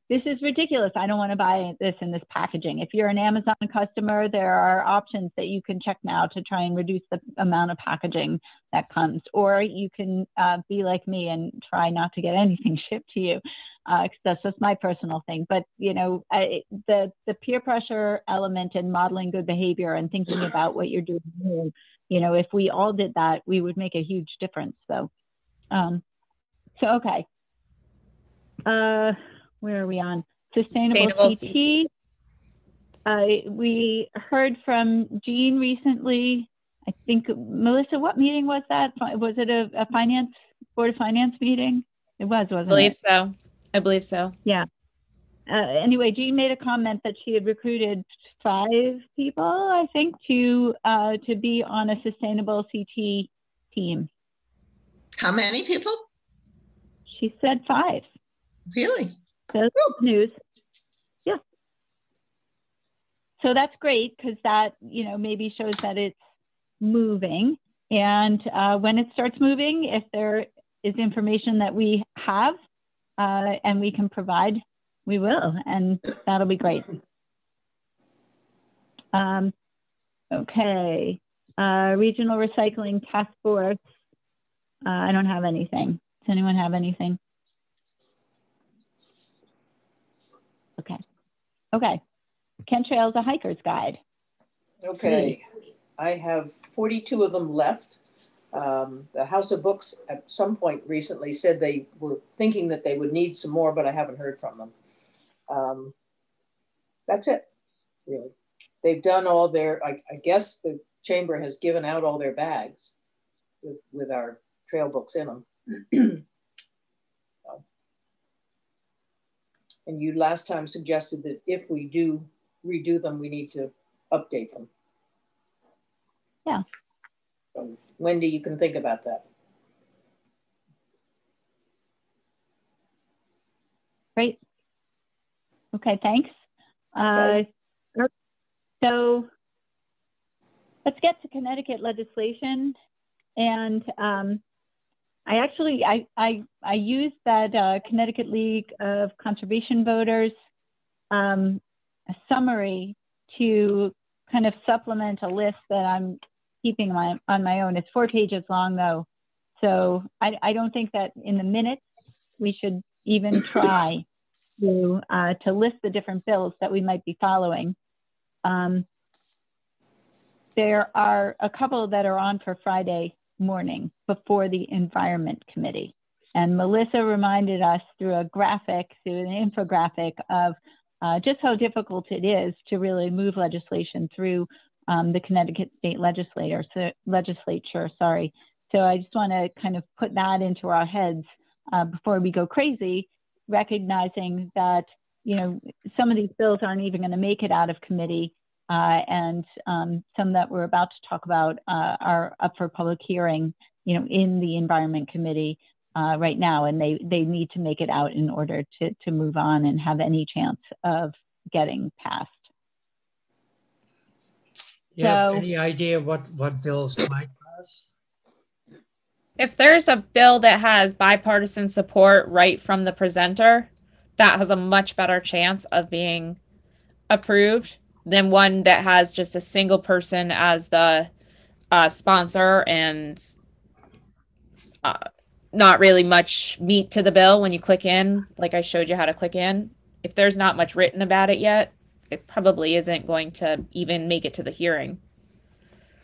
This is ridiculous. I don't want to buy this in this packaging. If you're an Amazon customer, there are options that you can check now to try and reduce the amount of packaging that comes. Or you can be like me and try not to get anything shipped to you. because that's just my personal thing. But you know, the peer pressure element and modeling good behavior and thinking about what you're doing, you know, if we all did that, we would make a huge difference. So, okay. Where are we on? Sustainable CT. We heard from Jean recently. I think, Melissa, what meeting was that? Was it a Board of Finance meeting? It was, wasn't it? I believe so. Yeah. Anyway, Jean made a comment that she had recruited 5 people, I think, to be on a sustainable CT team. How many people? She said 5. Really? That's news. Yeah. So that's great, because that, you know, maybe shows that it's moving. And when it starts moving, if there is information that we have and we can provide, we will, and that'll be great. Okay, Regional Recycling Task Force. I don't have anything. Does anyone have anything? Okay. Okay. Kentrails, a hiker's guide. Okay. I have 42 of them left. The House of Books at some point recently said they were thinking that they would need some more, but I haven't heard from them. That's it, really. They've done all their, I guess the chamber has given out all their bags with our trail books in them. So. And you last time suggested that if we do redo them, we need to update them. Yeah. So, Wendy, you can think about that. Great. Okay, thanks. Okay. So let's get to Connecticut legislation. And I used that Connecticut League of Conservation Voters a summary to kind of supplement a list that I'm keeping on my own. It's 4 pages long though. So I don't think that in the minutes we should even try to list the different bills that we might be following. There are a couple that are on for Friday morning before the Environment Committee. And Melissa reminded us through an infographic of just how difficult it is to really move legislation through the Connecticut State Legislature. So I just want to kind of put that into our heads before we go crazy, recognizing that, you know, some of these bills aren't even going to make it out of committee, and some that we're about to talk about are up for public hearing, you know, in the Environment Committee right now, and they need to make it out in order to move on and have any chance of getting passed. Do you have any idea what bills might pass? If there's a bill that has bipartisan support right from the presenter, that has a much better chance of being approved than one that has just a single person as the sponsor and not really much meat to the bill when you click in, like I showed you how to click in. If there's not much written about it yet, it probably isn't going to even make it to the hearing.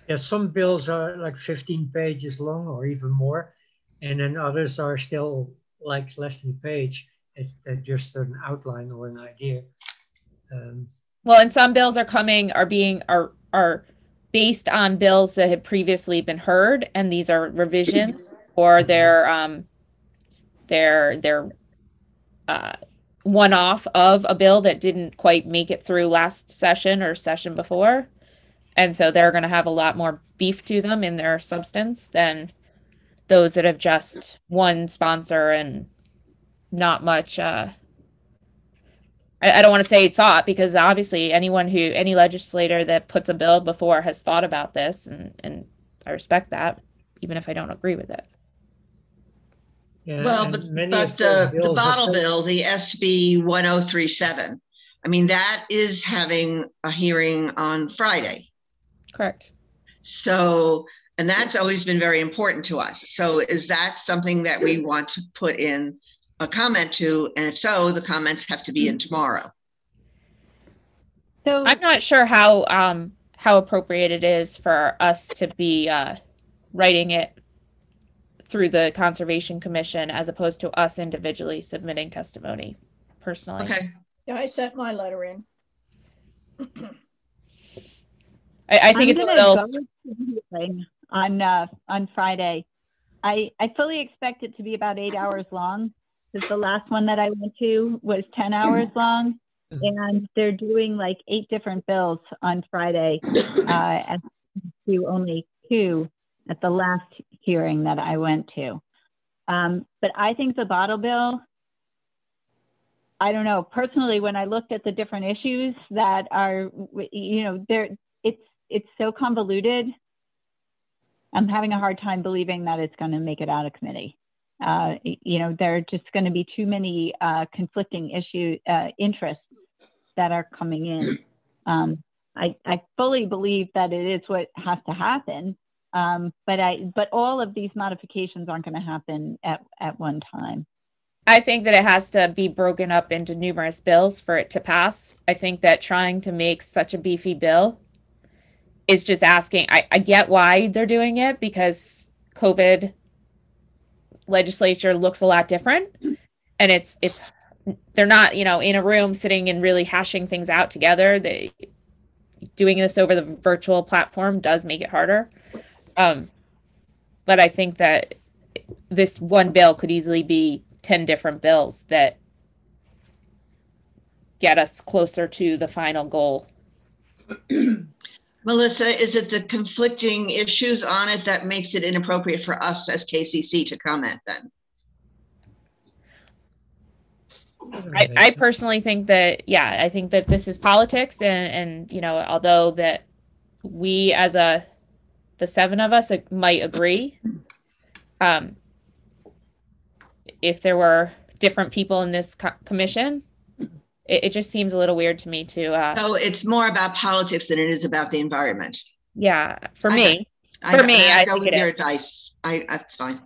Yeah, some bills are like 15 pages long or even more, and then others are still like less than a page. It's just an outline or an idea. Well, and some bills are based on bills that had previously been heard, and these are revisions or they're one-off of a bill that didn't quite make it through last session or session before. And so they're going to have a lot more beef to them in their substance than those that have just one sponsor and not much. I don't want to say thought, because obviously any legislator that puts a bill before has thought about this, and I respect that, even if I don't agree with it. Yeah, well, but the bottle bill, the SB 1037, I mean, that is having a hearing on Friday. Correct. So, and that's always been very important to us. So is that something that we want to put in a comment to? And if so, the comments have to be in tomorrow. So I'm not sure how appropriate it is for us to be writing it through the Conservation Commission as opposed to us individually submitting testimony personally. Okay. Yeah, I sent my letter in. I think it's a little on Friday. I fully expect it to be about 8 hours long, because the last one that I went to was 10 hours long, and they're doing like 8 different bills on Friday, as to only 2 at the last hearing that I went to. But I think the bottle bill, I don't know, personally, when I looked at the different issues that are, you know, it's so convoluted. I'm having a hard time believing that it's going to make it out of committee. You know, there are just going to be too many conflicting interests that are coming in. I fully believe that it is what has to happen, but all of these modifications aren't going to happen at one time. I think that it has to be broken up into numerous bills for it to pass. I think that trying to make such a beefy bill is just asking. I get why they're doing it, because COVID legislature looks a lot different, and they're not, you know, in a room sitting and really hashing things out together. Doing this over the virtual platform does make it harder. But I think that this one bill could easily be 10 different bills that get us closer to the final goal. Melissa, is it the conflicting issues on it that makes it inappropriate for us as KCC to comment then? I personally think that, yeah, I think that this is politics, and you know, although that we as the 7 of us might agree, if there were different people in this commission, it just seems a little weird to me to. So it's more about politics than it is about the environment. Yeah, for me. I go with your advice. That's fine.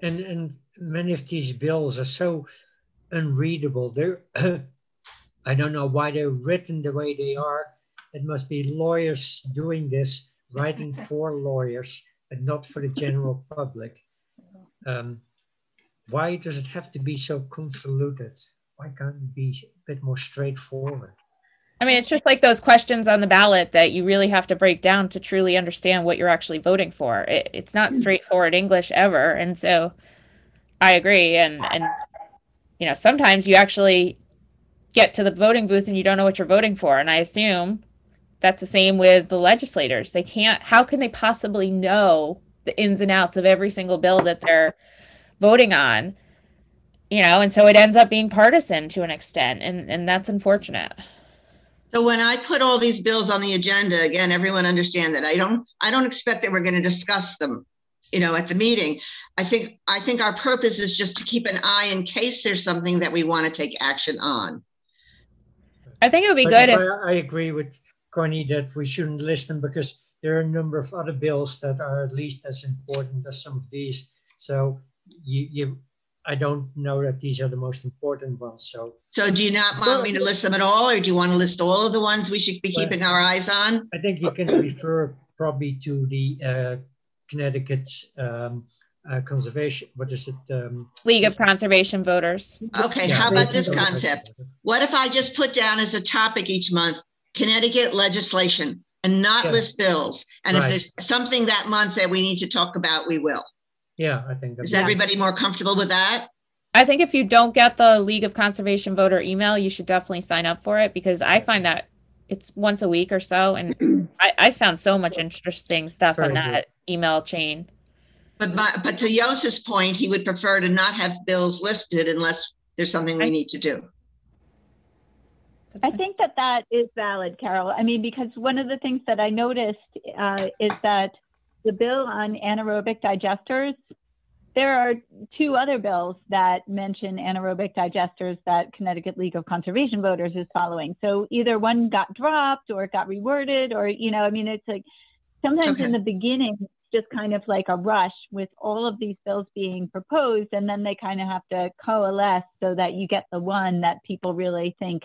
And many of these bills are so unreadable. They're I don't know why they're written the way they are. It must be lawyers doing this, writing for lawyers, and not for the general public. Why does it have to be so convoluted? Why can't it be a bit more straightforward? I mean, it's just like those questions on the ballot that you really have to break down to truly understand what you're actually voting for. It's not straightforward English ever. And so I agree. And you know, sometimes you actually get to the voting booth and you don't know what you're voting for. And I assume that's the same with the legislators. They can't, how can they possibly know the ins and outs of every single bill that they're voting on? You know, and so it ends up being partisan to an extent, and that's unfortunate. So when I put all these bills on the agenda, again, everyone understand that I don't expect that we're going to discuss them, you know, at the meeting. I think our purpose is just to keep an eye in case there's something that we want to take action on. I think it would be good if I agree with Connie that we shouldn't list them, because there are a number of other bills that are at least as important as some of these. So I don't know that these are the most important ones. So do you not want me to list them at all, or do you want to list all of the ones we should be keeping our eyes on? I think you can refer probably to the Connecticut's conservation, what is it? League of Conservation Voters. Okay, yeah, how about this concept? What if I just put down as a topic each month, Connecticut legislation, and not list bills? And if there's something that month that we need to talk about, we will. Yeah, I think is everybody more comfortable with that? I think if you don't get the League of Conservation Voter email, you should definitely sign up for it, because I find that it's once a week or so, and I found so much interesting stuff on that email chain. But to Jos's point, he would prefer to not have bills listed unless there's something we need to do. I think that is valid, Carol. I mean, because one of the things that I noticed is that the bill on anaerobic digesters, there are 2 other bills that mention anaerobic digesters that Connecticut League of Conservation Voters is following. So either one got dropped or it got reworded, or, you know, I mean, it's like sometimes in the beginning, just kind of like a rush with all of these bills being proposed, and then they kind of have to coalesce so that you get the one that people really think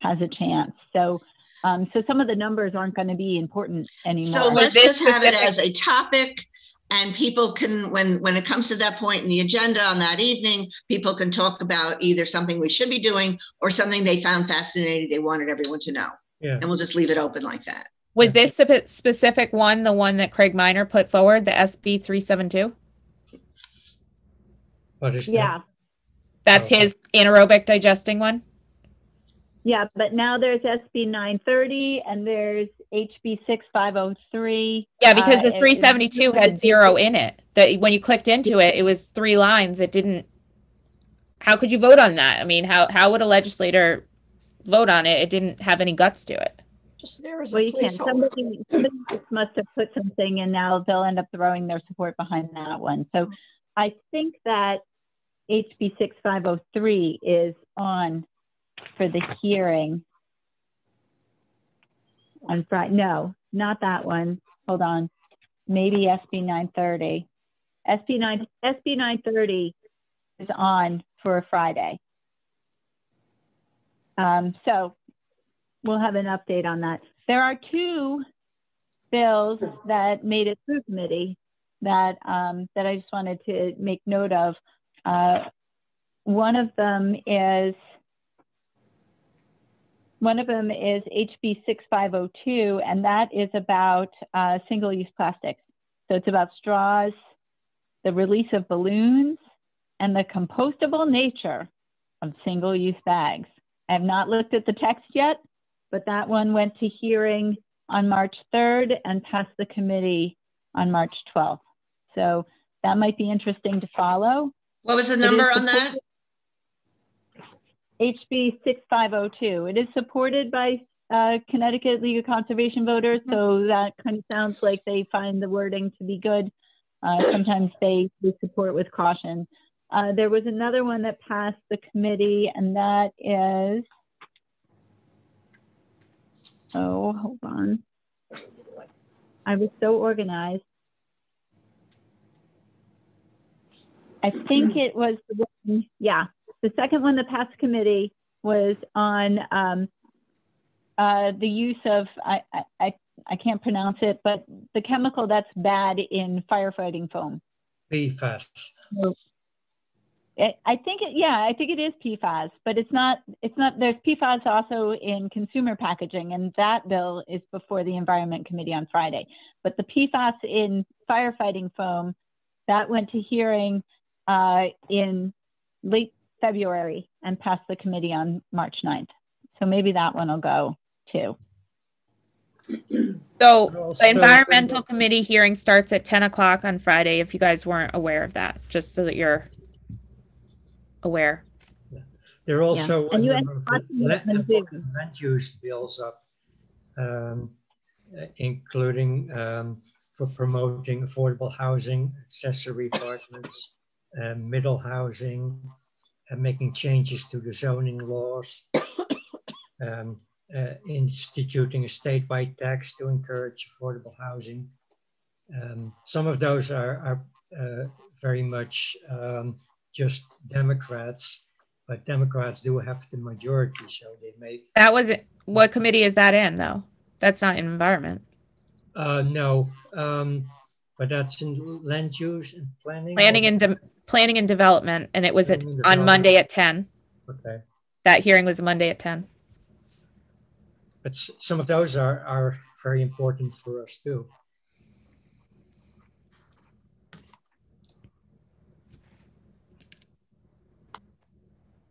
has a chance. So, so some of the numbers aren't going to be important anymore. So let's just have it as a topic, and people can, when it comes to that point in the agenda on that evening, people can talk about either something we should be doing or something they found fascinating they wanted everyone to know. Yeah. And we'll just leave it open like that. Was this specific one the one that Craig Minor put forward, the SB 372? What is that? Yeah. That's his anaerobic digesting one? Yeah, but now there's SB 930 and there's HB 6503. Yeah, because the 372 had 0 in it. That when you clicked into it, it was 3 lines. It didn't. How could you vote on that? I mean, how would a legislator vote on it? It didn't have any guts to it. Just there is Well, a you can. placeholder. Somebody must have put something, and now they'll end up throwing their support behind that one. So I think that HB 6503 is on for the hearing on Friday. No, not that one. Hold on. Maybe SB 930. SB 930 is on for a Friday. So we'll have an update on that. There are 2 bills that made it through committee that that I just wanted to make note of. One of them is HB 6502, and that is about single-use plastics. So it's about straws, the release of balloons, and the compostable nature of single-use bags. I have not looked at the text yet, but that one went to hearing on March 3rd and passed the committee on March 12th. So that might be interesting to follow. What was the number on that? HB 6502. It is supported by Connecticut League of Conservation Voters, so that kind of sounds like they find the wording to be good. Sometimes they support with caution. There was another one that passed the committee, and that is, oh, hold on. I was so organized. I think it was the one, yeah. The second one that passed committee was on the use of, I can't pronounce it, but the chemical that's bad in firefighting foam. PFAS. So I think it is PFAS, but it's not, there's PFAS also in consumer packaging, and that bill is before the Environment Committee on Friday. But the PFAS in firefighting foam, that went to hearing in late February and passed the committee on March 9th. So maybe that one will go too. So the environmental committee hearing starts at 10 o'clock on Friday, if you guys weren't aware of that, just so that you're aware. There are also and you land use bills up, including for promoting affordable housing, accessory apartments, middle housing, and making changes to the zoning laws, instituting a statewide tax to encourage affordable housing. Some of those are very much just Democrats, but Democrats do have the majority, so they may. That was it. What committee is that in, though? That's not in environment. No, but that's in land use and planning. Planning and development, and it was on Monday at 10. Okay. That hearing was Monday at 10. But some of those are very important for us too.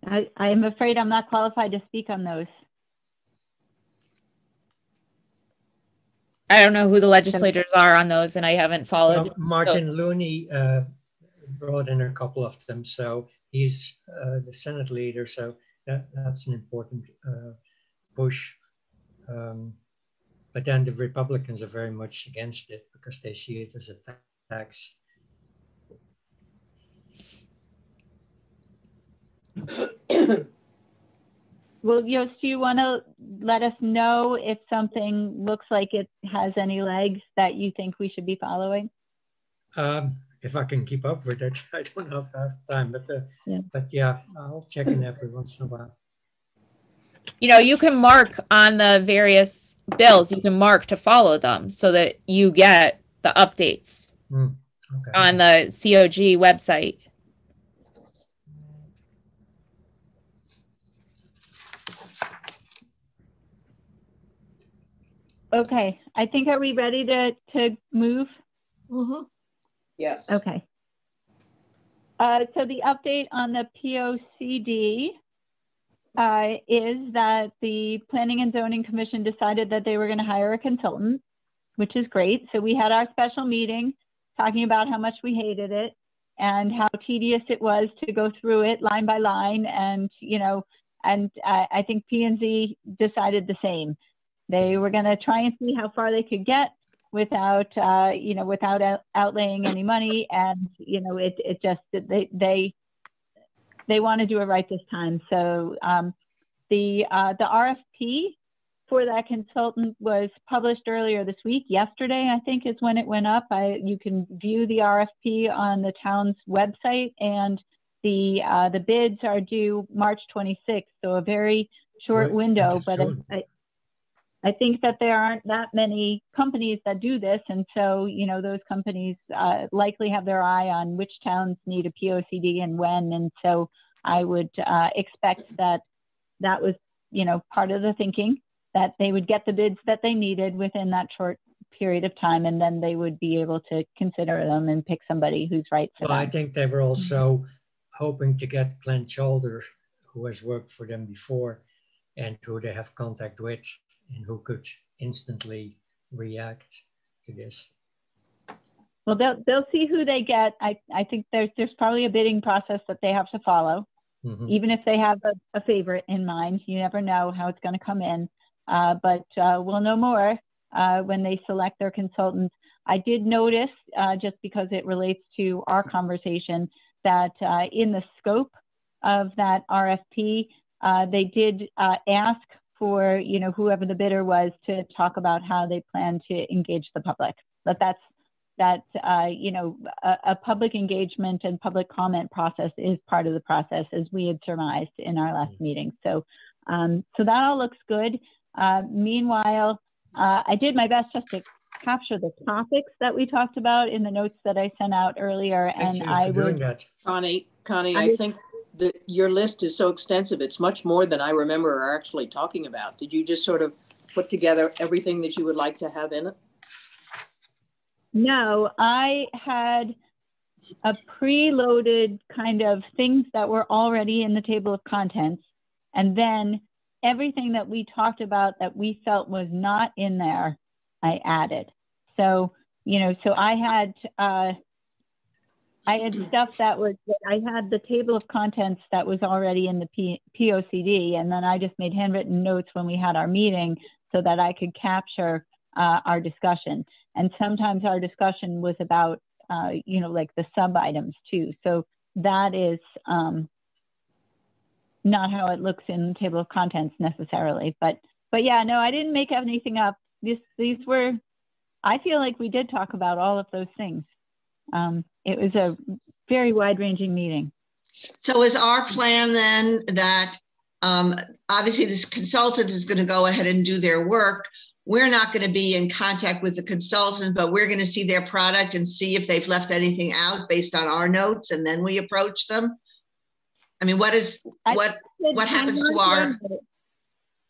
I am afraid I'm not qualified to speak on those. I don't know who the legislators are on those, and I haven't followed. Well, Martin Looney brought in a couple of them, so he's the Senate leader, so that's an important push. But then the Republicans are very much against it because they see it as a tax. Well, Joost, do you want to let us know if something looks like it has any legs that you think we should be following? If I can keep up with it, I don't know if I have time, Yeah. but yeah, I'll check in every once in a while. You know, you can mark on the various bills, you can mark to follow them so that you get the updates Okay. on the COG website. Okay, I think, are we ready to move? Mm-hmm. Yes. Okay. So the update on the POCD is that the Planning and Zoning Commission decided that they were going to hire a consultant, which is great. So we had our special meeting talking about how much we hated it and how tedious it was to go through it line by line. And, you know, and I think P&Z decided the same. They were going to try and see how far they could get without, you know, without outlaying any money. And, you know, it just, they want to do it right this time. So the RFP for that consultant was published earlier this week. Yesterday, I think, is when it went up. You can view the RFP on the town's website, and the bids are due March 26th, so a very short window. But I think that there aren't that many companies that do this, and so, you know, those companies likely have their eye on which towns need a POCD and when, and so I would expect that that was, you know, part of the thinking, that they would get the bids that they needed within that short period of time, and then they would be able to consider them and pick somebody who's right for them. I think they were also hoping to get Glenn Chalder, who has worked for them before and who they have contact with and who could instantly react to this. Well, they'll see who they get. I think there's probably a bidding process that they have to follow. Even if they have a favorite in mind, you never know how it's going to come in. But we'll know more when they select their consultants. I did notice, just because it relates to our conversation, that in the scope of that RFP, they did ask for, you know, whoever the bidder was to talk about how they plan to engage the public. But that you know, a public engagement and public comment process is part of the process, as we had surmised in our last meeting. So, so that all looks good. Meanwhile, I did my best just to capture the topics that we talked about in the notes that I sent out earlier. Thank you for doing that. Connie, I think that your list is so extensive. It's much more than I remember actually talking about. Did you just sort of put together everything that you would like to have in it? No, I had a preloaded kind of things that were already in the table of contents, and then everything that we talked about that we felt was not in there, I added. So, you know, so I had stuff that was, I had the table of contents that was already in the POCD, and then I just made handwritten notes when we had our meeting so that I could capture our discussion. And sometimes our discussion was about, you know, like the sub items too. So that is not how it looks in the table of contents necessarily. But yeah, no, I didn't make anything up. These were, I feel like we did talk about all of those things. It was a very wide-ranging meeting. So is our plan then that obviously this consultant is going to go ahead and do their work. We're not going to be in contact with the consultant, but we're going to see their product and see if they've left anything out based on our notes, and then we approach them. I mean, what happens to our?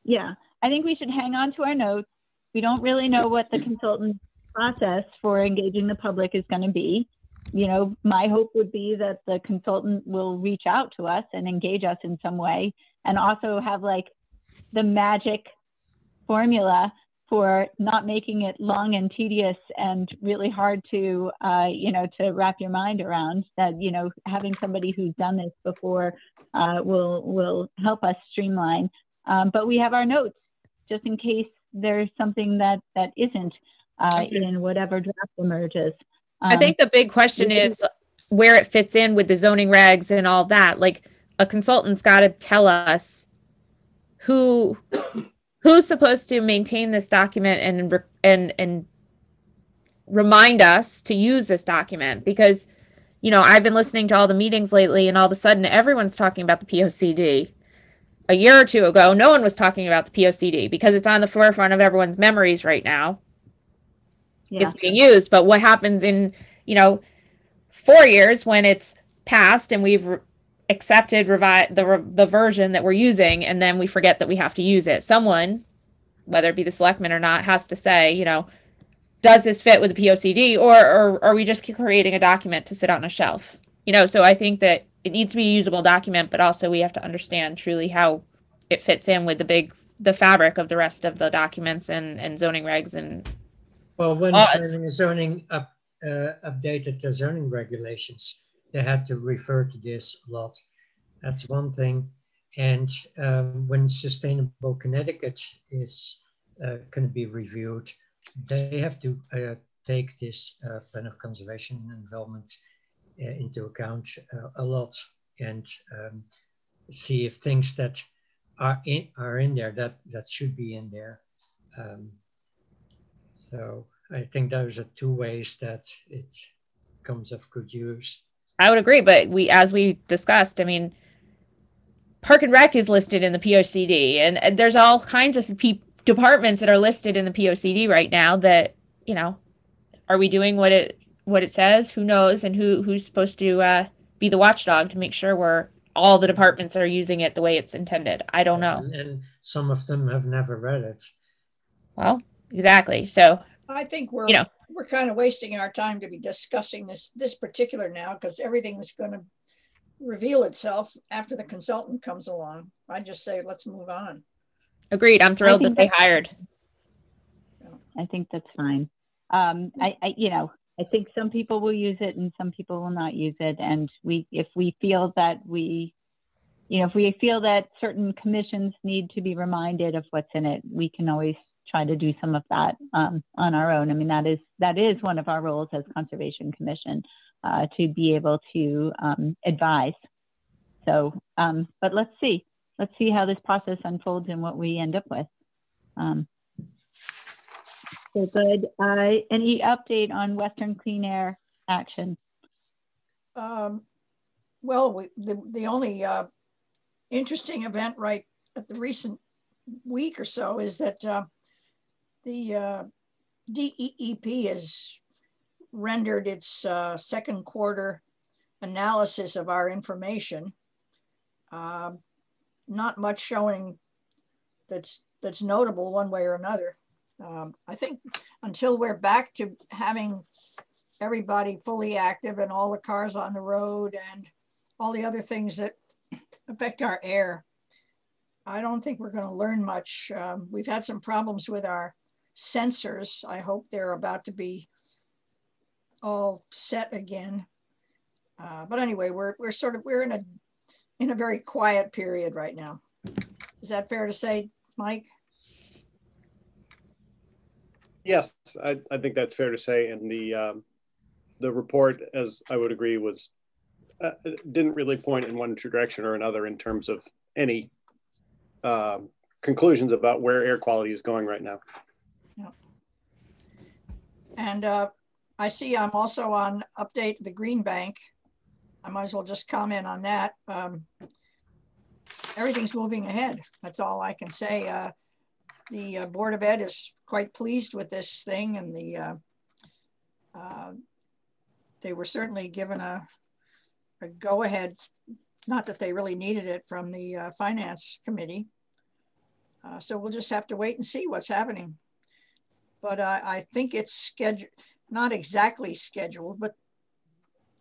Yeah, I think we should hang on to our notes. We don't really know what the consultant process for engaging the public is going to be. You know, my hope would be that the consultant will reach out to us and engage us in some way, and also have like the magic formula for not making it long and tedious and really hard to, you know, to wrap your mind around. That, you know, having somebody who's done this before will help us streamline. But we have our notes just in case there's something that isn't in whatever draft emerges. I think the big question is where it fits in with the zoning regs and all that. Like, a consultant's got to tell us who's supposed to maintain this document and remind us to use this document, because, you know, I've been listening to all the meetings lately and all of a sudden everyone's talking about the POCD. A year or two ago, no one was talking about the POCD because it's on the forefront of everyone's memories right now. Yeah. It's being used, but what happens in, you know, 4 years when it's passed and we've accepted the version that we're using, and then we forget that we have to use it? Someone, whether it be the selectman or not, has to say, you know, does this fit with the POCD, or are we just creating a document to sit on a shelf? You know, so I think that it needs to be a usable document, but also we have to understand truly how it fits in with the fabric of the rest of the documents and zoning regs and well, when planning and zoning updated the zoning regulations, they had to refer to this a lot. That's one thing. And when Sustainable Connecticut is going to be reviewed, they have to take this plan of conservation and development into account a lot, and see if things that are in there that should be in there. So I think those are two ways that it comes of good use. I would agree, but as we discussed, I mean, Park and Rec is listed in the POCD, and there's all kinds of departments that are listed in the POCD right now that, you know, are we doing what it says? Who knows? And who's supposed to be the watchdog to make sure all the departments are using it the way it's intended? I don't know. And some of them have never read it. Well, exactly. So I think we're kind of wasting our time to be discussing this particular now, because everything's going to reveal itself after the consultant comes along. I just say, let's move on. Agreed. I'm thrilled that they hired. I think that's fine. I think some people will use it and some people will not use it. And if we feel that certain commissions need to be reminded of what's in it, we can always try to do some of that on our own. I mean, that is one of our roles as Conservation Commission, to be able to advise. So, but let's see how this process unfolds and what we end up with. So good. Any update on Western Clean Air Action? Well, the only interesting event right at the recent week or so is that the DEEP has rendered its second quarter analysis of our information. Not much showing that's notable one way or another. I think until we're back to having everybody fully active and all the cars on the road and all the other things that affect our air, I don't think we're going to learn much. We've had some problems with our sensors. I hope they're about to be all set again. But anyway, we're in a very quiet period right now. Is that fair to say, Mike? Yes, I think that's fair to say. And the report, as I would agree, was didn't really point in one direction or another in terms of any conclusions about where air quality is going right now. Yeah. And I see I'm also on update the Green Bank. I might as well just comment on that. Everything's moving ahead. That's all I can say. The Board of Ed is quite pleased with this thing, and they were certainly given a go-ahead, not that they really needed it, from the Finance Committee. So we'll just have to wait and see what's happening. But I think it's scheduled, not exactly scheduled, but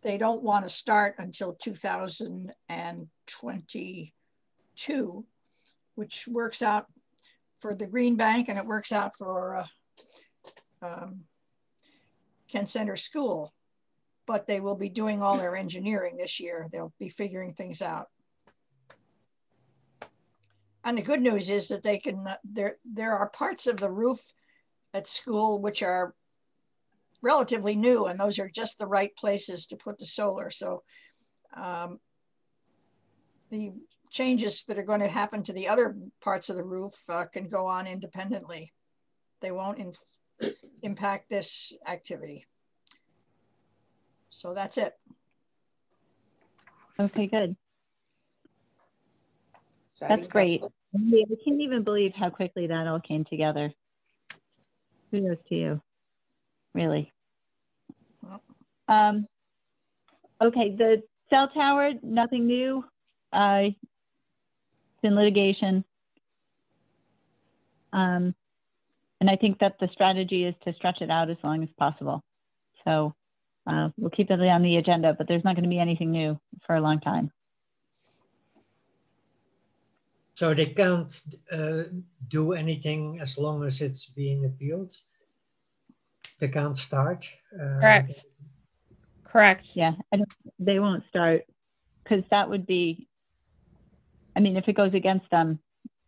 they don't want to start until 2022, which works out for the Green Bank, and it works out for Kent Center School. But they will be doing all their engineering this year. They'll be figuring things out. And the good news is that they can, there are parts of the roof at school which are relatively new, and those are just the right places to put the solar. So the changes that are going to happen to the other parts of the roof can go on independently. They won't impact this activity. So that's it. Okay, good. Exciting That's great. I can't even believe how quickly that all came together. Kudos to you, really. Okay, the cell tower, nothing new. It's in litigation. And I think that the strategy is to stretch it out as long as possible. So we'll keep it on the agenda, but there's not going to be anything new for a long time. So they can't do anything as long as it's being appealed? They can't start? Correct. Correct. Yeah, they won't start because that would be, I mean, if it goes against them,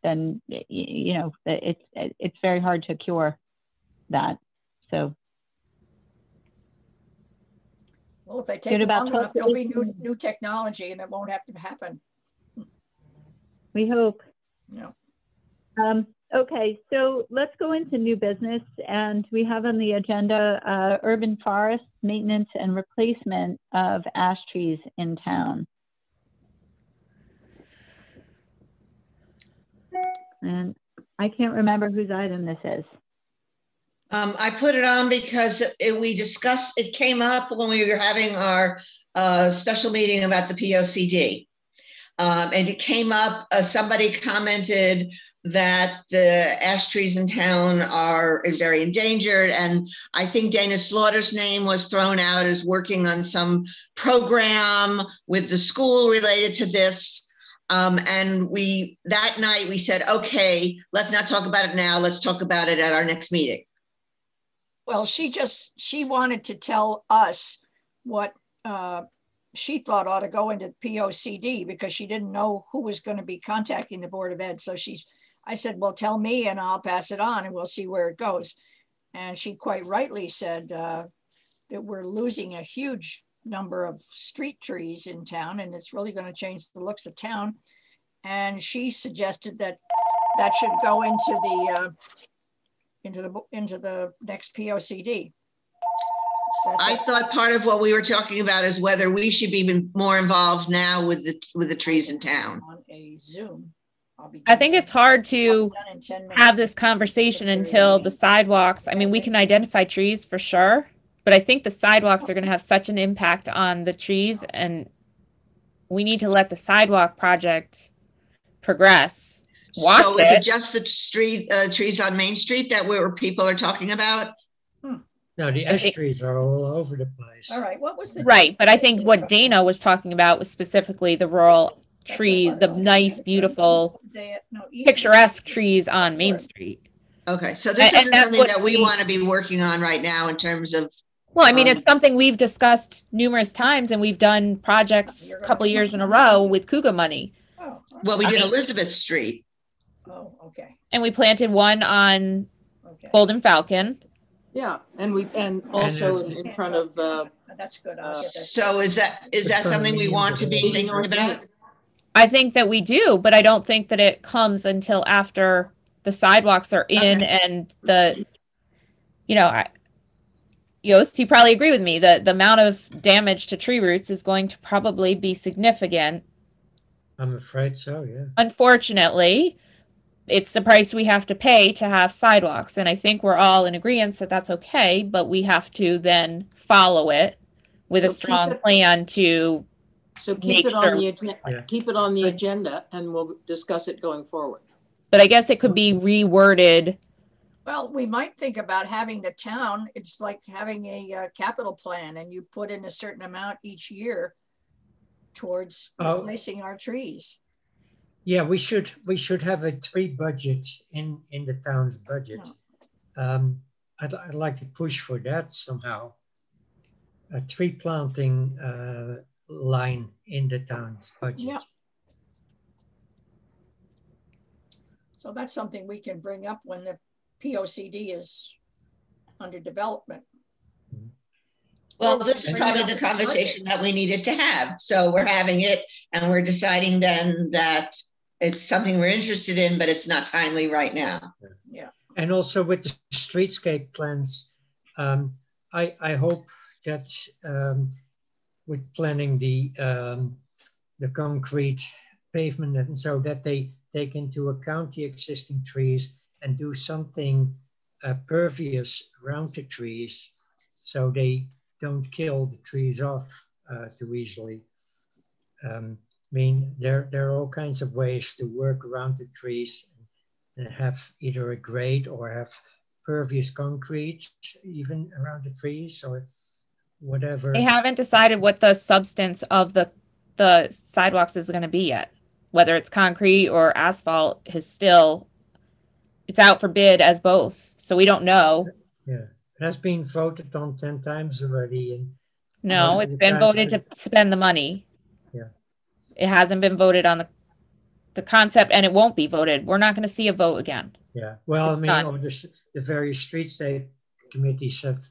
then, you know, it's very hard to cure that. So. Well, if they take long enough, there'll be new technology and it won't have to happen. We hope. No. Okay, so let's go into new business, and we have on the agenda urban forest maintenance and replacement of ash trees in town. And I can't remember whose item this is. I put it on because we discussed, it came up when we were having our special meeting about the POCD. And it came up, somebody commented that the ash trees in town are very endangered. And I think Dana Slaughter's name was thrown out as working on some program with the school related to this. And that night we said, okay, let's not talk about it now. Let's talk about it at our next meeting. Well, she wanted to tell us what she thought ought to go into POCD because she didn't know who was going to be contacting the Board of Ed. So I said, well, tell me and I'll pass it on and we'll see where it goes. And she quite rightly said that we're losing a huge number of street trees in town and it's really going to change the looks of town. And she suggested that should go into the next POCD. I thought part of what we were talking about is whether we should be more involved now with the trees in town. On a Zoom. I think it's hard to have this conversation until the sidewalks. I mean, we can identify trees for sure, but I think the sidewalks are going to have such an impact on the trees, and we need to let the sidewalk project progress. So is it just the trees on Main Street that people are talking about? No, the ash trees are all over the place. All right, what was the right? But I think what Dana was talking about was specifically the rural tree, the nice, beautiful, picturesque trees on Main Street. Okay, so this isn't something that we want to be working on right now in terms of. Well, I mean, it's something we've discussed numerous times, and we've done projects a couple of years in a row with Cougar money. Oh, well, we did Elizabeth Street. Oh, okay. And we planted one on Golden Falcon. Yeah, and also in front of. That's good. So is that something we want to be thinking about? I think that we do, but I don't think that it comes until after the sidewalks are in and Yost, you probably agree with me that the amount of damage to tree roots is going to probably be significant. I'm afraid so, yeah. Unfortunately, it's the price we have to pay to have sidewalks. And I think we're all in agreement that that's okay, but we have to then follow it with a strong plan to. So keep it on the agenda. Yeah. Keep it on the agenda, and we'll discuss it going forward. But I guess it could be reworded. Well, we might think about having the town. It's like having a capital plan, and you put in a certain amount each year towards replacing our trees. Yeah, we should have a tree budget in the town's budget. Oh. I'd like to push for that somehow. A tree planting line in the town's budget. Yeah. So that's something we can bring up when the POCD is under development. Well, this is probably the conversation that we needed to have. So we're having it and we're deciding then that it's something we're interested in, but it's not timely right now. Yeah. And also with the streetscape plans, I hope that with planning the concrete pavement, and so that they take into account the existing trees and do something pervious around the trees, so they don't kill the trees off too easily. I mean, there are all kinds of ways to work around the trees and have either a grate or have pervious concrete even around the trees or whatever. They haven't decided what the substance of the sidewalks is going to be yet. Whether it's concrete or asphalt is still, it's out for bid as both. So we don't know. Yeah, it has been voted on 10 times already. And no, it's been voted to spend the money. Yeah. It hasn't been voted on the concept, and it won't be voted. We're not going to see a vote again. Yeah, well, I mean, of the various street state committees have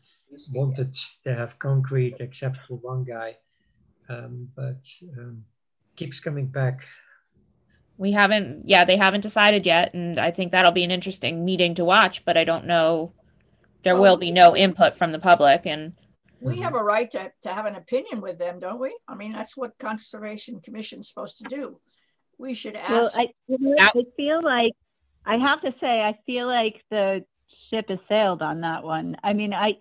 wanted to have concrete except for one guy, but keeps coming back. They haven't decided yet, and I think that'll be an interesting meeting to watch, but I don't know, there will be no input from the public. And we have a right to have an opinion with them, don't we? I mean, that's what Conservation Commission is supposed to do. We should ask. Well, I feel like, I have to say, I feel like the ship has sailed on that one. I mean, I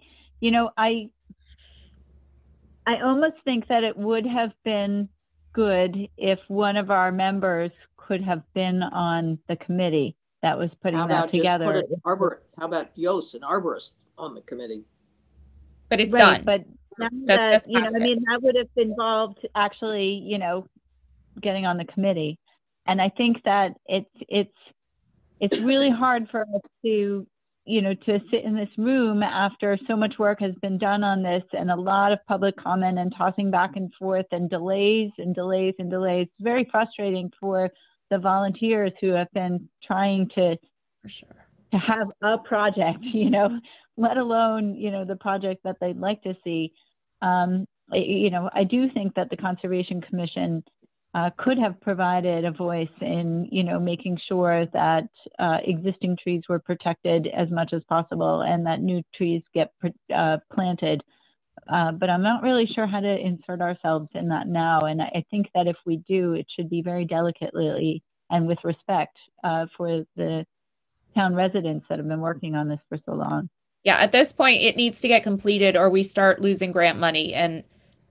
almost think that it would have been good if one of our members could have been on the committee that was putting that together. How about Yost, an arborist, on the committee? But it's done. But that would have involved actually, getting on the committee. And I think that it's really hard for us to sit in this room after so much work has been done on this and a lot of public comment and tossing back and forth and delays and delays and delays. It's very frustrating for the volunteers who have been trying to have a project, let alone, the project that they'd like to see. I do think that the Conservation Commission could have provided a voice in, making sure that existing trees were protected as much as possible and that new trees get planted. But I'm not really sure how to insert ourselves in that now. And I think that if we do, it should be very delicately and with respect for the town residents that have been working on this for so long. Yeah, at this point, it needs to get completed or we start losing grant money, and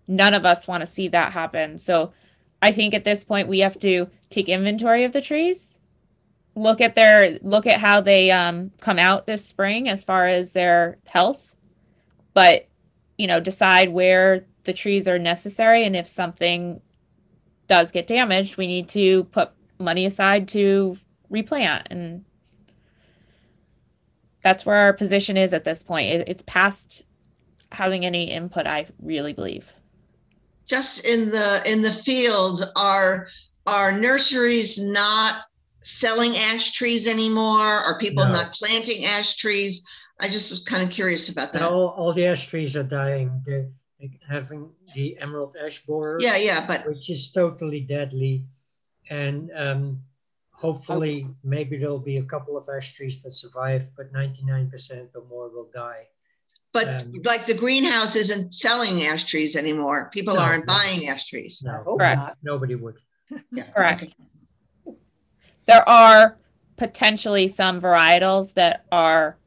none of us want to see that happen. So I think at this point we have to take inventory of the trees, look at how they come out this spring as far as their health, but decide where the trees are necessary, and if something does get damaged, we need to put money aside to replant. And that's where our position is at this point. It's past having any input, I really believe. Just in the field, are nurseries not selling ash trees anymore? Are people not planting ash trees? I just was kind of curious about that. All the ash trees are dying. They're having the emerald ash borer, which is totally deadly. And hopefully, maybe there'll be a couple of ash trees that survive, but 99% or more will die. But like the greenhouse isn't selling ash trees anymore. People aren't buying ash trees. No, correct. Nobody would. Yeah. Correct. Okay. There are potentially some varietals that are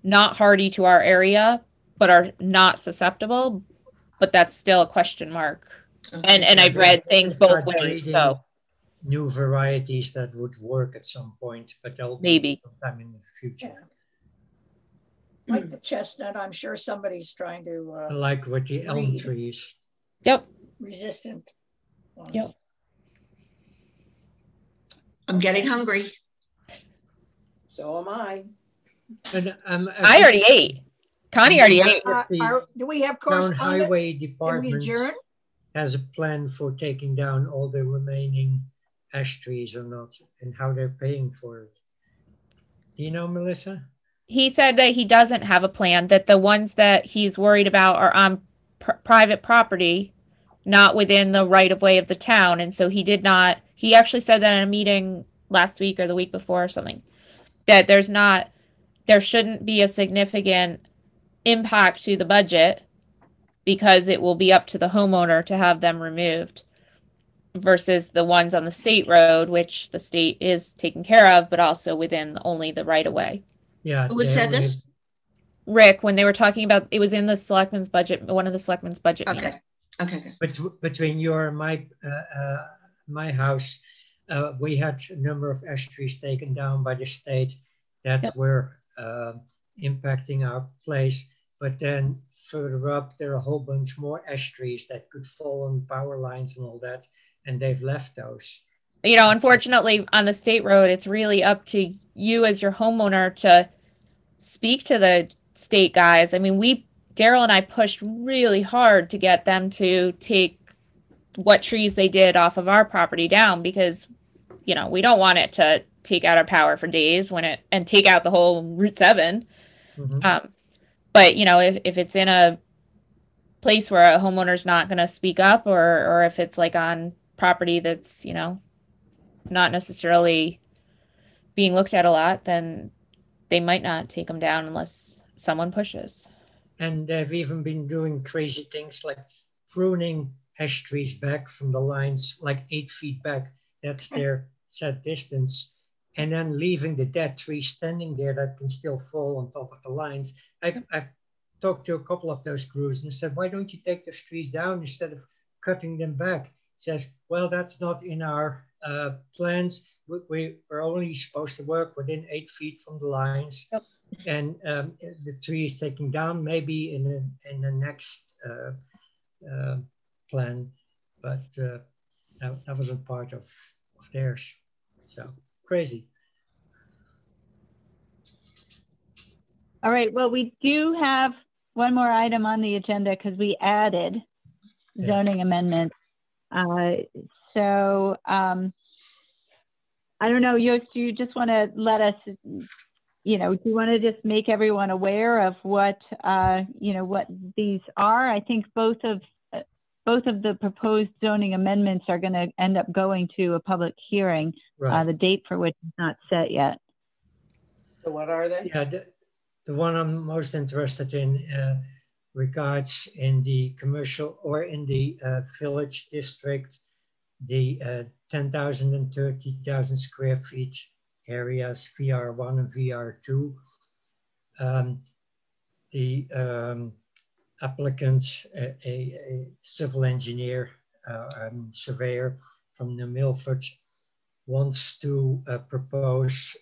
not hardy to our area, but are not susceptible. But that's still a question mark. Okay. And I've read things both ways. So new varieties that would work at some point, but they'll maybe sometime in the future. Yeah. Like the chestnut, I'm sure somebody's trying to like with the elm trees. Yep. Resistant ones. Yep. I'm getting hungry. So am I. And, I already ate. Connie already ate. Do we have correspondence? Town Highway Department adjourn? has a plan for taking down all the remaining ash trees or not, and how they're paying for it. Do you know, Melissa? He said that he doesn't have a plan, that the ones that he's worried about are on private property, not within the right of way of the town. And so he actually said that in a meeting last week or the week before or something, that there shouldn't be a significant impact to the budget because it will be up to the homeowner to have them removed versus the ones on the state road, which the state is taking care of, but also within only the right of way. Yeah. Who said this? Rick, when they were talking about, it was in the selectmen's budget, one of the selectmen's budget Okay. meetings. Okay. Between your and my house, we had a number of ash trees taken down by the state that were impacting our place. But then further up, there are a whole bunch more ash trees that could fall on power lines and all that, and they've left those. You know, unfortunately, on the state road, it's really up to you as your homeowner to speak to the state guys. I mean, Daryl and I pushed really hard to get them to take what trees they did off of our property down because, you know, we don't want it to take out our power for days and take out the whole Route 7. Mm-hmm. But, you know, if it's in a place where a homeowner's not going to speak up or if it's like on property that's, you know, not necessarily being looked at a lot, then they might not take them down unless someone pushes. And they've even been doing crazy things like pruning ash trees back from the lines, like 8 feet back. That's their set distance. And then leaving the dead tree standing there that can still fall on top of the lines. I've talked to a couple of those crews and said, why don't you take those trees down instead of cutting them back? He says, well, that's not in our plans. We're only supposed to work within 8 feet from the lines. Yep. And the tree is taken down maybe in the next plan, but that wasn't part of theirs. So crazy. All right, well, we do have one more item on the agenda because we added zoning amendments. So I don't know, Joost, do you just want to let us, you know, do you want to just make everyone aware of what, you know, what these are? I think both of the proposed zoning amendments are going to end up going to a public hearing. Right. The date for which is not set yet. So what are they? Yeah, the one I'm most interested in regards in the commercial or in the village district, the 10,000 and 30,000 square feet areas, VR1 and VR2. The applicant, a civil engineer, surveyor from New Milford, wants to propose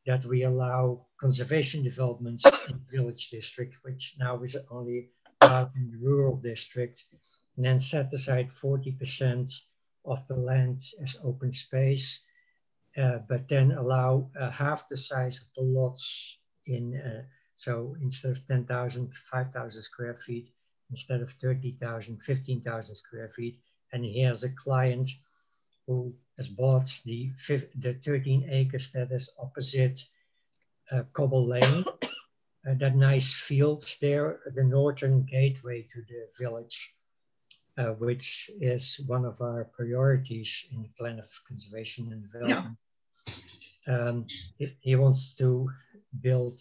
that we allow conservation developments in the village district, which now is only allowed in the rural district, and then set aside 40% of the land as open space, but then allow half the size of the lots in, so instead of 10,000, 5,000 square feet, instead of 30,000, 15,000 square feet. And he has a client who has bought the 13 acres that is opposite Cobble Lane, that nice field there, the northern gateway to the village, which is one of our priorities in the plan of conservation and development. Yeah. He wants to build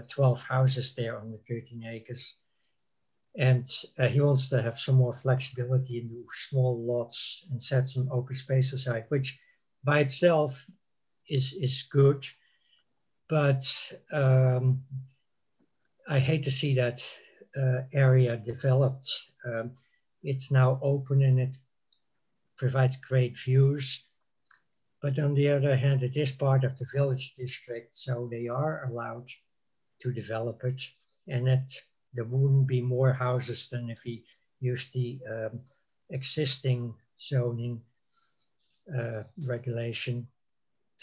12 houses there on the 13 acres. And he wants to have some more flexibility and do small lots and set some open space aside, which by itself is good. But I hate to see that area developed. It's now open and it provides great views. But on the other hand, it is part of the village district, so they are allowed to develop it. And there wouldn't be more houses than if he used the existing zoning regulation.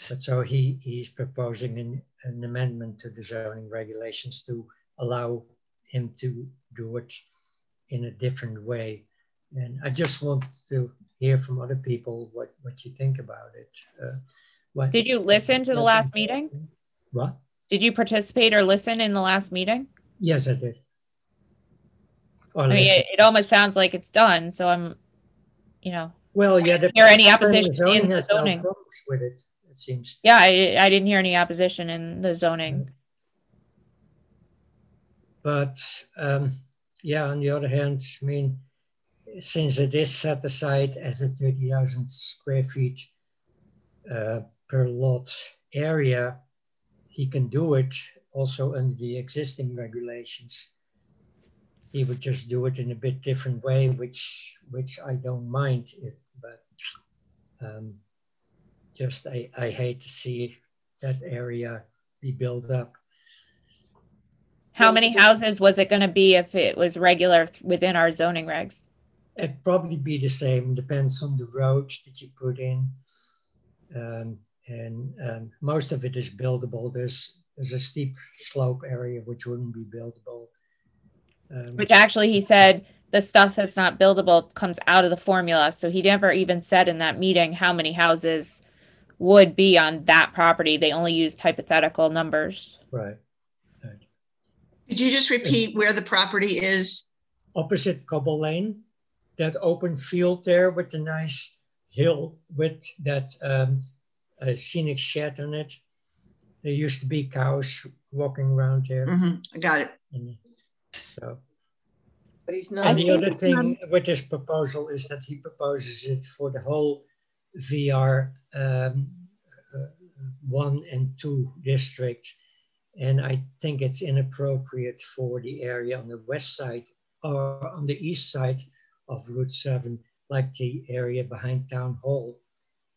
But so he's proposing an amendment to the zoning regulations to allow him to do it in a different way. And I just want to hear from other people what you think about it. Did you listen to the last meeting? What? Did you participate or listen in the last meeting? Yes, I did. I mean, it almost sounds like it's done. So I'm, you know. Well, yeah. Hear any opposition in the zoning? No problems with it, it seems. Yeah, I didn't hear any opposition in the zoning. But yeah, on the other hand, I mean, since it is set aside as a 30,000 square feet per lot area, he can do it also under the existing regulations. He would just do it in a bit different way, which I don't mind, but just I hate to see that area be built up. How many houses was it going to be if it was regular within our zoning regs? It'd probably be the same, depends on the roads that you put in. Most of it is buildable. There's a steep slope area which wouldn't be buildable. Which actually he said the stuff that's not buildable comes out of the formula. So he never even said in that meeting how many houses would be on that property. They only used hypothetical numbers. Right. Could you just repeat where the property is? Opposite Cobble Lane, that open field there with the nice hill with that scenic shed on it. There used to be cows walking around there. I got it. So. But he's not. And the other thing with this proposal is that he proposes it for the whole VR 1 and 2 district. And I think it's inappropriate for the area on the west side or on the east side of Route 7, like the area behind Town Hall.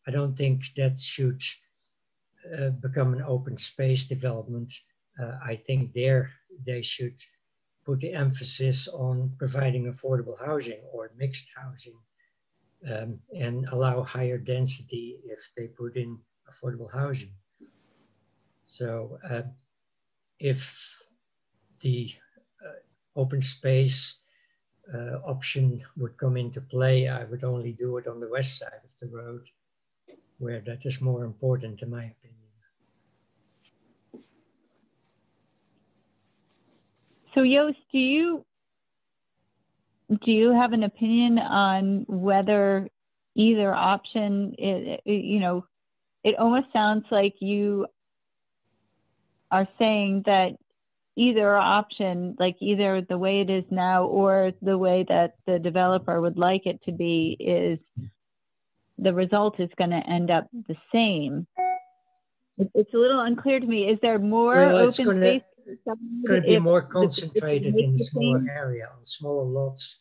I don't think that should become an open space development. I think there they should put the emphasis on providing affordable housing or mixed housing and allow higher density if they put in affordable housing. So if the open space option would come into play, I would only do it on the west side of the road, where that is more important, in my opinion. So Joost, do you have an opinion on whether either option, it almost sounds like you are saying that either option, like either the way it is now or the way that the developer would like it to be, is the result is going to end up the same. It's a little unclear to me. Is there more open space? It's going to be more concentrated in a smaller area, on smaller lots.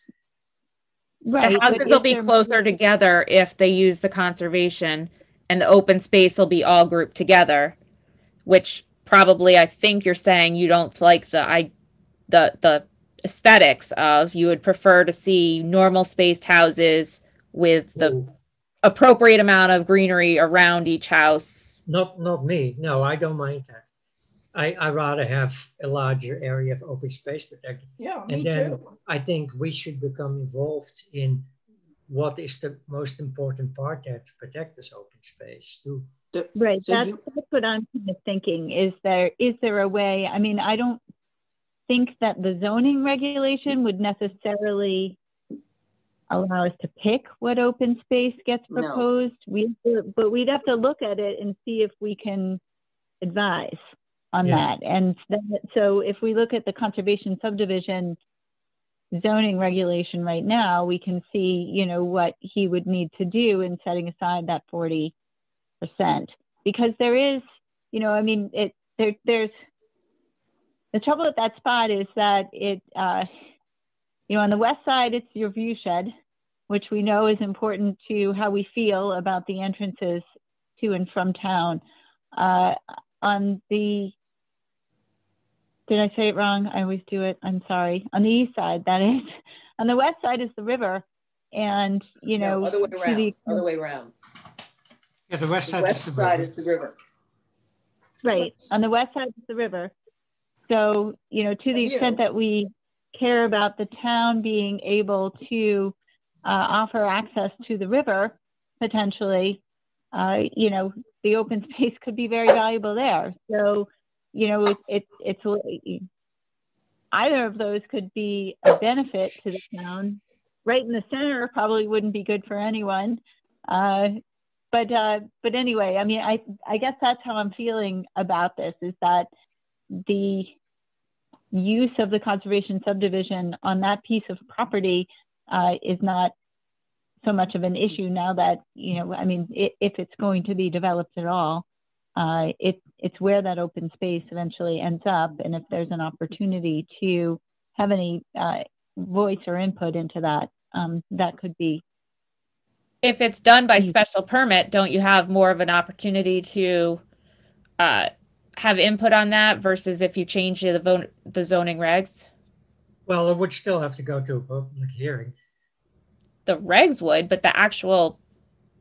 Right. The houses will be closer together if they use the conservation, and the open space will be all grouped together, which probably I think you're saying you don't like the aesthetics of. You would prefer to see normal spaced houses with the appropriate amount of greenery around each house. Not me. No, I don't mind that. I rather have a larger area of open space protected. Yeah, and me then too. I think we should become involved in what is the most important part there to protect this open space too. Right, that's what I'm kind of thinking. Is there a way? I mean, I don't think that the zoning regulation would necessarily allow us to pick what open space gets proposed. No. But we'd have to look at it and see if we can advise on that. And so if we look at the conservation subdivision zoning regulation right now, we can see, what he would need to do in setting aside that 40%. Because there is, there's the trouble at that spot is that it, on the west side, it's your view shed, which we know is important to how we feel about the entrances to and from town. On the, did I say it wrong? I always do it. I'm sorry. On the east side, that is. On the west side is the river. And, other way around. Yeah, the west side is the river. Right. On the west side is the river. So, to the extent that we care about the town being able to offer access to the river, potentially, the open space could be very valuable there. So, it's either of those could be a benefit to the town. Right in the center probably wouldn't be good for anyone. But anyway, I mean, I guess that's how I'm feeling about this, is that the use of the conservation subdivision on that piece of property is not so much of an issue now that, you know, I mean, if it's going to be developed at all, it's where that open space eventually ends up. And if there's an opportunity to have any voice or input into that, that could be. If it's done by special permit, don't you have more of an opportunity to have input on that versus if you change the zoning regs? Well, it would still have to go to a public hearing. The regs would, but the actual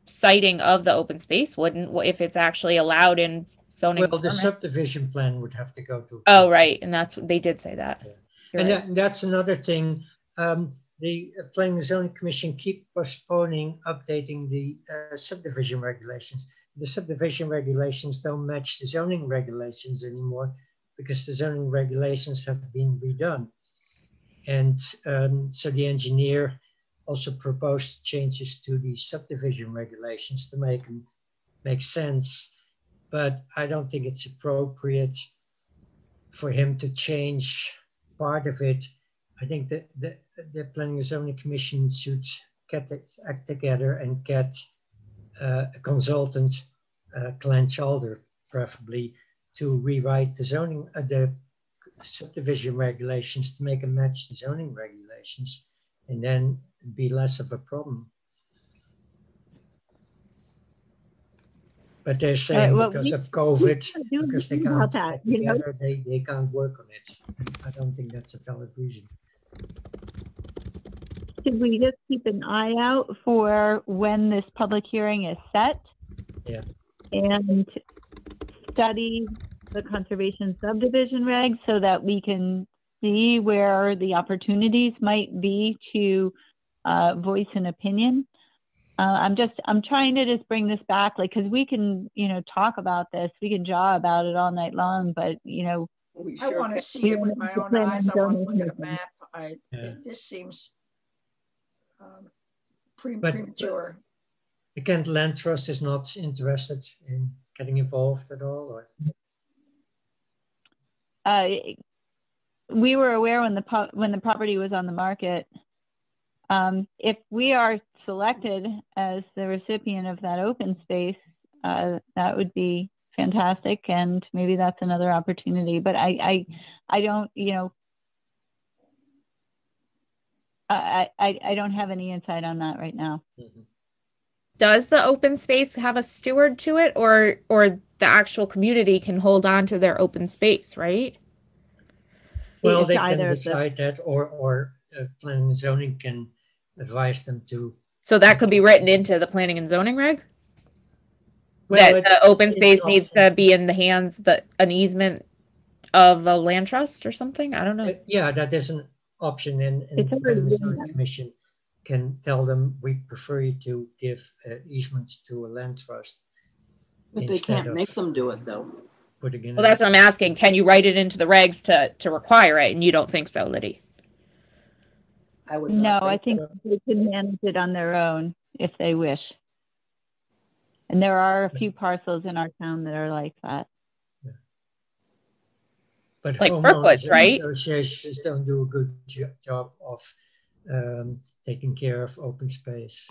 citing of the open space wouldn't, if it's actually allowed in zoning. Well, the permit. subdivision plan would have to go to. Oh, right. And that's what they did say that. Yeah. And that's another thing. The Planning and Zoning Commission keep postponing updating the subdivision regulations. The subdivision regulations don't match the zoning regulations anymore because the zoning regulations have been redone. And so the engineer also proposed changes to the subdivision regulations to make sense. But I don't think it's appropriate for him to change part of it. I think that the Planning and Zoning Commission should get its act together and get a consultant, Glenn Chalder, preferably, to rewrite the subdivision regulations to make them match the zoning regulations, and then be less of a problem. But they're saying because of COVID, because they can't get together, they can't work on it. I don't think that's a valid reason. Should we just keep an eye out for when this public hearing is set? Yeah. And study the conservation subdivision regs so that we can see where the opportunities might be to voice an opinion. I'm trying to just bring this back, like, because we can, you know, talk about this, we can jaw about it all night long, but, you know, I want to see it with my own eyes. I want to look at a map. This seems premature. The Kent Land Trust is not interested in getting involved at all, or? We were aware when the property was on the market. If we are selected as the recipient of that open space, that would be fantastic, and maybe that's another opportunity. But I don't, you know, I don't have any insight on that right now. Mm-hmm. Does the open space have a steward to it, or the actual community can hold on to their open space, right? Well, they can decide that, or planning and zoning can advise them to. So that could be written into the planning and zoning reg? Well, that the open space needs to be in the hands, an easement of a land trust or something? I don't know. Yeah, that is an option, and the Planning and Zoning Commission can tell them, we prefer you to give easements to a land trust. But they can't make them do it, though. Putting in. Well, that's what I'm asking. Can you write it into the regs to require it? And you don't think so, Liddy? I would. No, I think they can manage it on their own if they wish. And there are a few parcels in our town that are like that. Yeah. But like Brookwood, right? Associations don't do a good job of taking care of open space.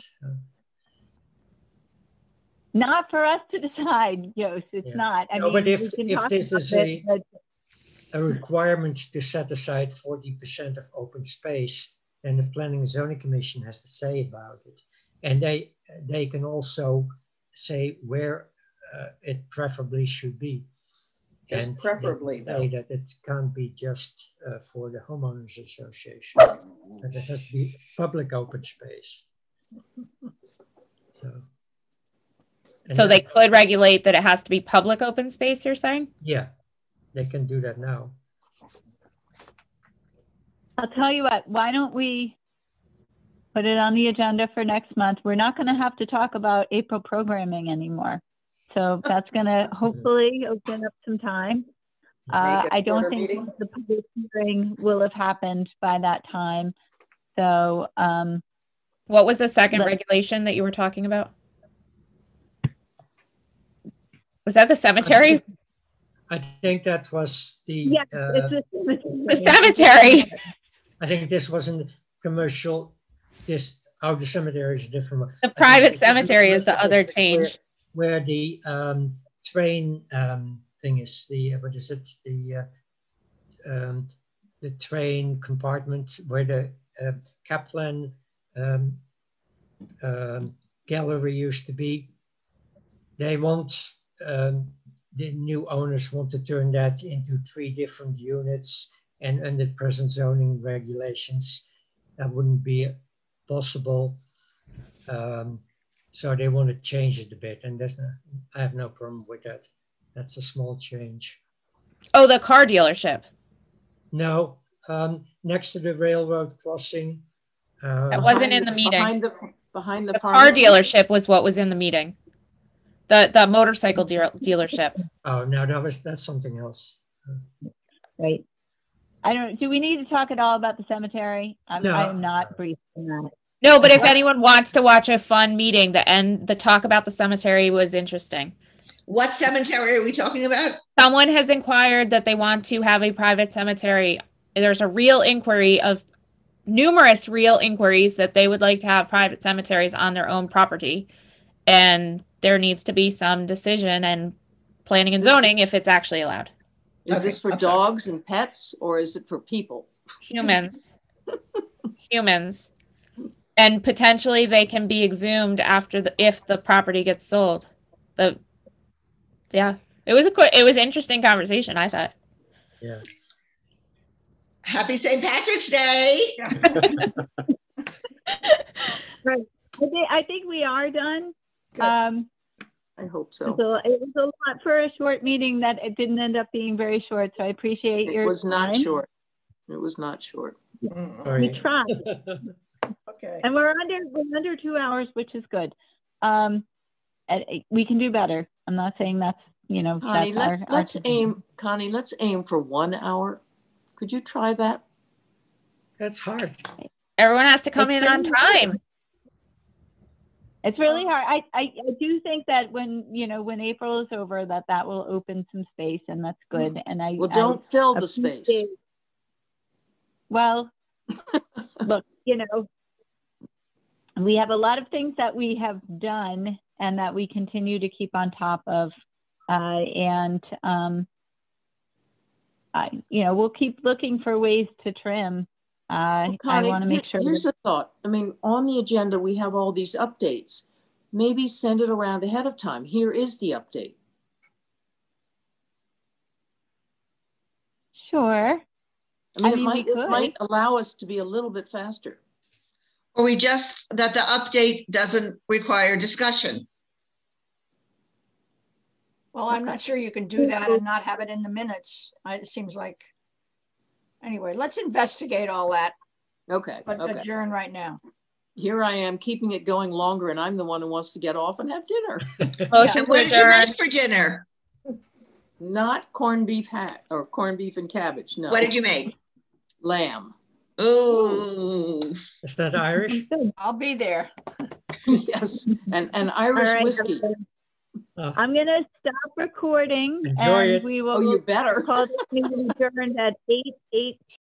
Not for us to decide, Joost. It's not. I mean, but if this is a requirement to set aside 40% of open space, then the Planning and Zoning Commission has to say about it. And they can also say where it preferably should be. Just and preferably, say that it can't be just for the homeowners association. That it has to be public open space. So they could regulate that it has to be public open space, you're saying? Yeah, they can do that now. I'll tell you what, why don't we put it on the agenda for next month? We're not going to have to talk about April programming anymore. So that's going to hopefully open up some time. I don't think the public hearing will have happened by that time. So what was the second regulation that you were talking about? Was that the cemetery? I think that was the. Yes, it's The cemetery. I think this wasn't commercial. The cemetery is a different one. The private cemetery is the other change. Where the train thing is, what is it? The train compartment where the Kaplan gallery used to be. They want, the new owners want to turn that into 3 different units, and under present zoning regulations, that wouldn't be possible. So they want to change it a bit, and I have no problem with that. That's a small change. Oh, the car dealership. No, next to the railroad crossing. That wasn't in the meeting. Behind the car dealership was what was in the meeting. The motorcycle dealership. Oh no, that's something else. Right. Do we need to talk at all about the cemetery? No. I am not briefed on that. No, but if anyone wants to watch a fun meeting, the talk about the cemetery was interesting. What cemetery are we talking about? Someone has inquired that they want to have a private cemetery. There's a real inquiry of numerous real inquiries that they would like to have private cemeteries on their own property. And there needs to be some decision and planning and zoning if it's actually allowed. Is this for dogs and pets, or is it for people? Humans. Humans. And potentially they can be exhumed if the property gets sold. Yeah, it was interesting conversation, I thought. Yeah. Happy St. Patrick's Day. Right. I think we are done. I hope so. It was a lot for a short meeting that it didn't end up being very short. So I appreciate your time. It was not short. It was not short. We tried. Okay. And we're under 2 hours, which is good. We can do better. I'm not saying that's, Connie, that's let's aim for 1 hour. Could you try that? That's hard. Everyone has to come in on time. It's really hard. I do think that when April is over, that will open some space, and that's good. And don't fill the space. Well, look, we have a lot of things that we have done and that we continue to keep on top of, we'll keep looking for ways to trim. Connie, I want to make sure. Here's a thought. I mean, on the agenda, we have all these updates. Maybe send it around ahead of time. Here is the update. Sure. I mean, it might allow us to be a little bit faster. Or that the update doesn't require discussion. Well, I'm not sure you can do that and not have it in the minutes. It seems like, anyway, let's investigate all that. Okay. But adjourn right now. Here I am keeping it going longer, and I'm the one who wants to get off and have dinner. And what did you make for dinner? Not corned beef or corned beef and cabbage. No. What did you make? Lamb. Ooh. Is that Irish? I'll be there. Yes, and Irish whiskey. I'm going to stop recording. Enjoy it. We will you better. call this meeting adjourned at 8:18.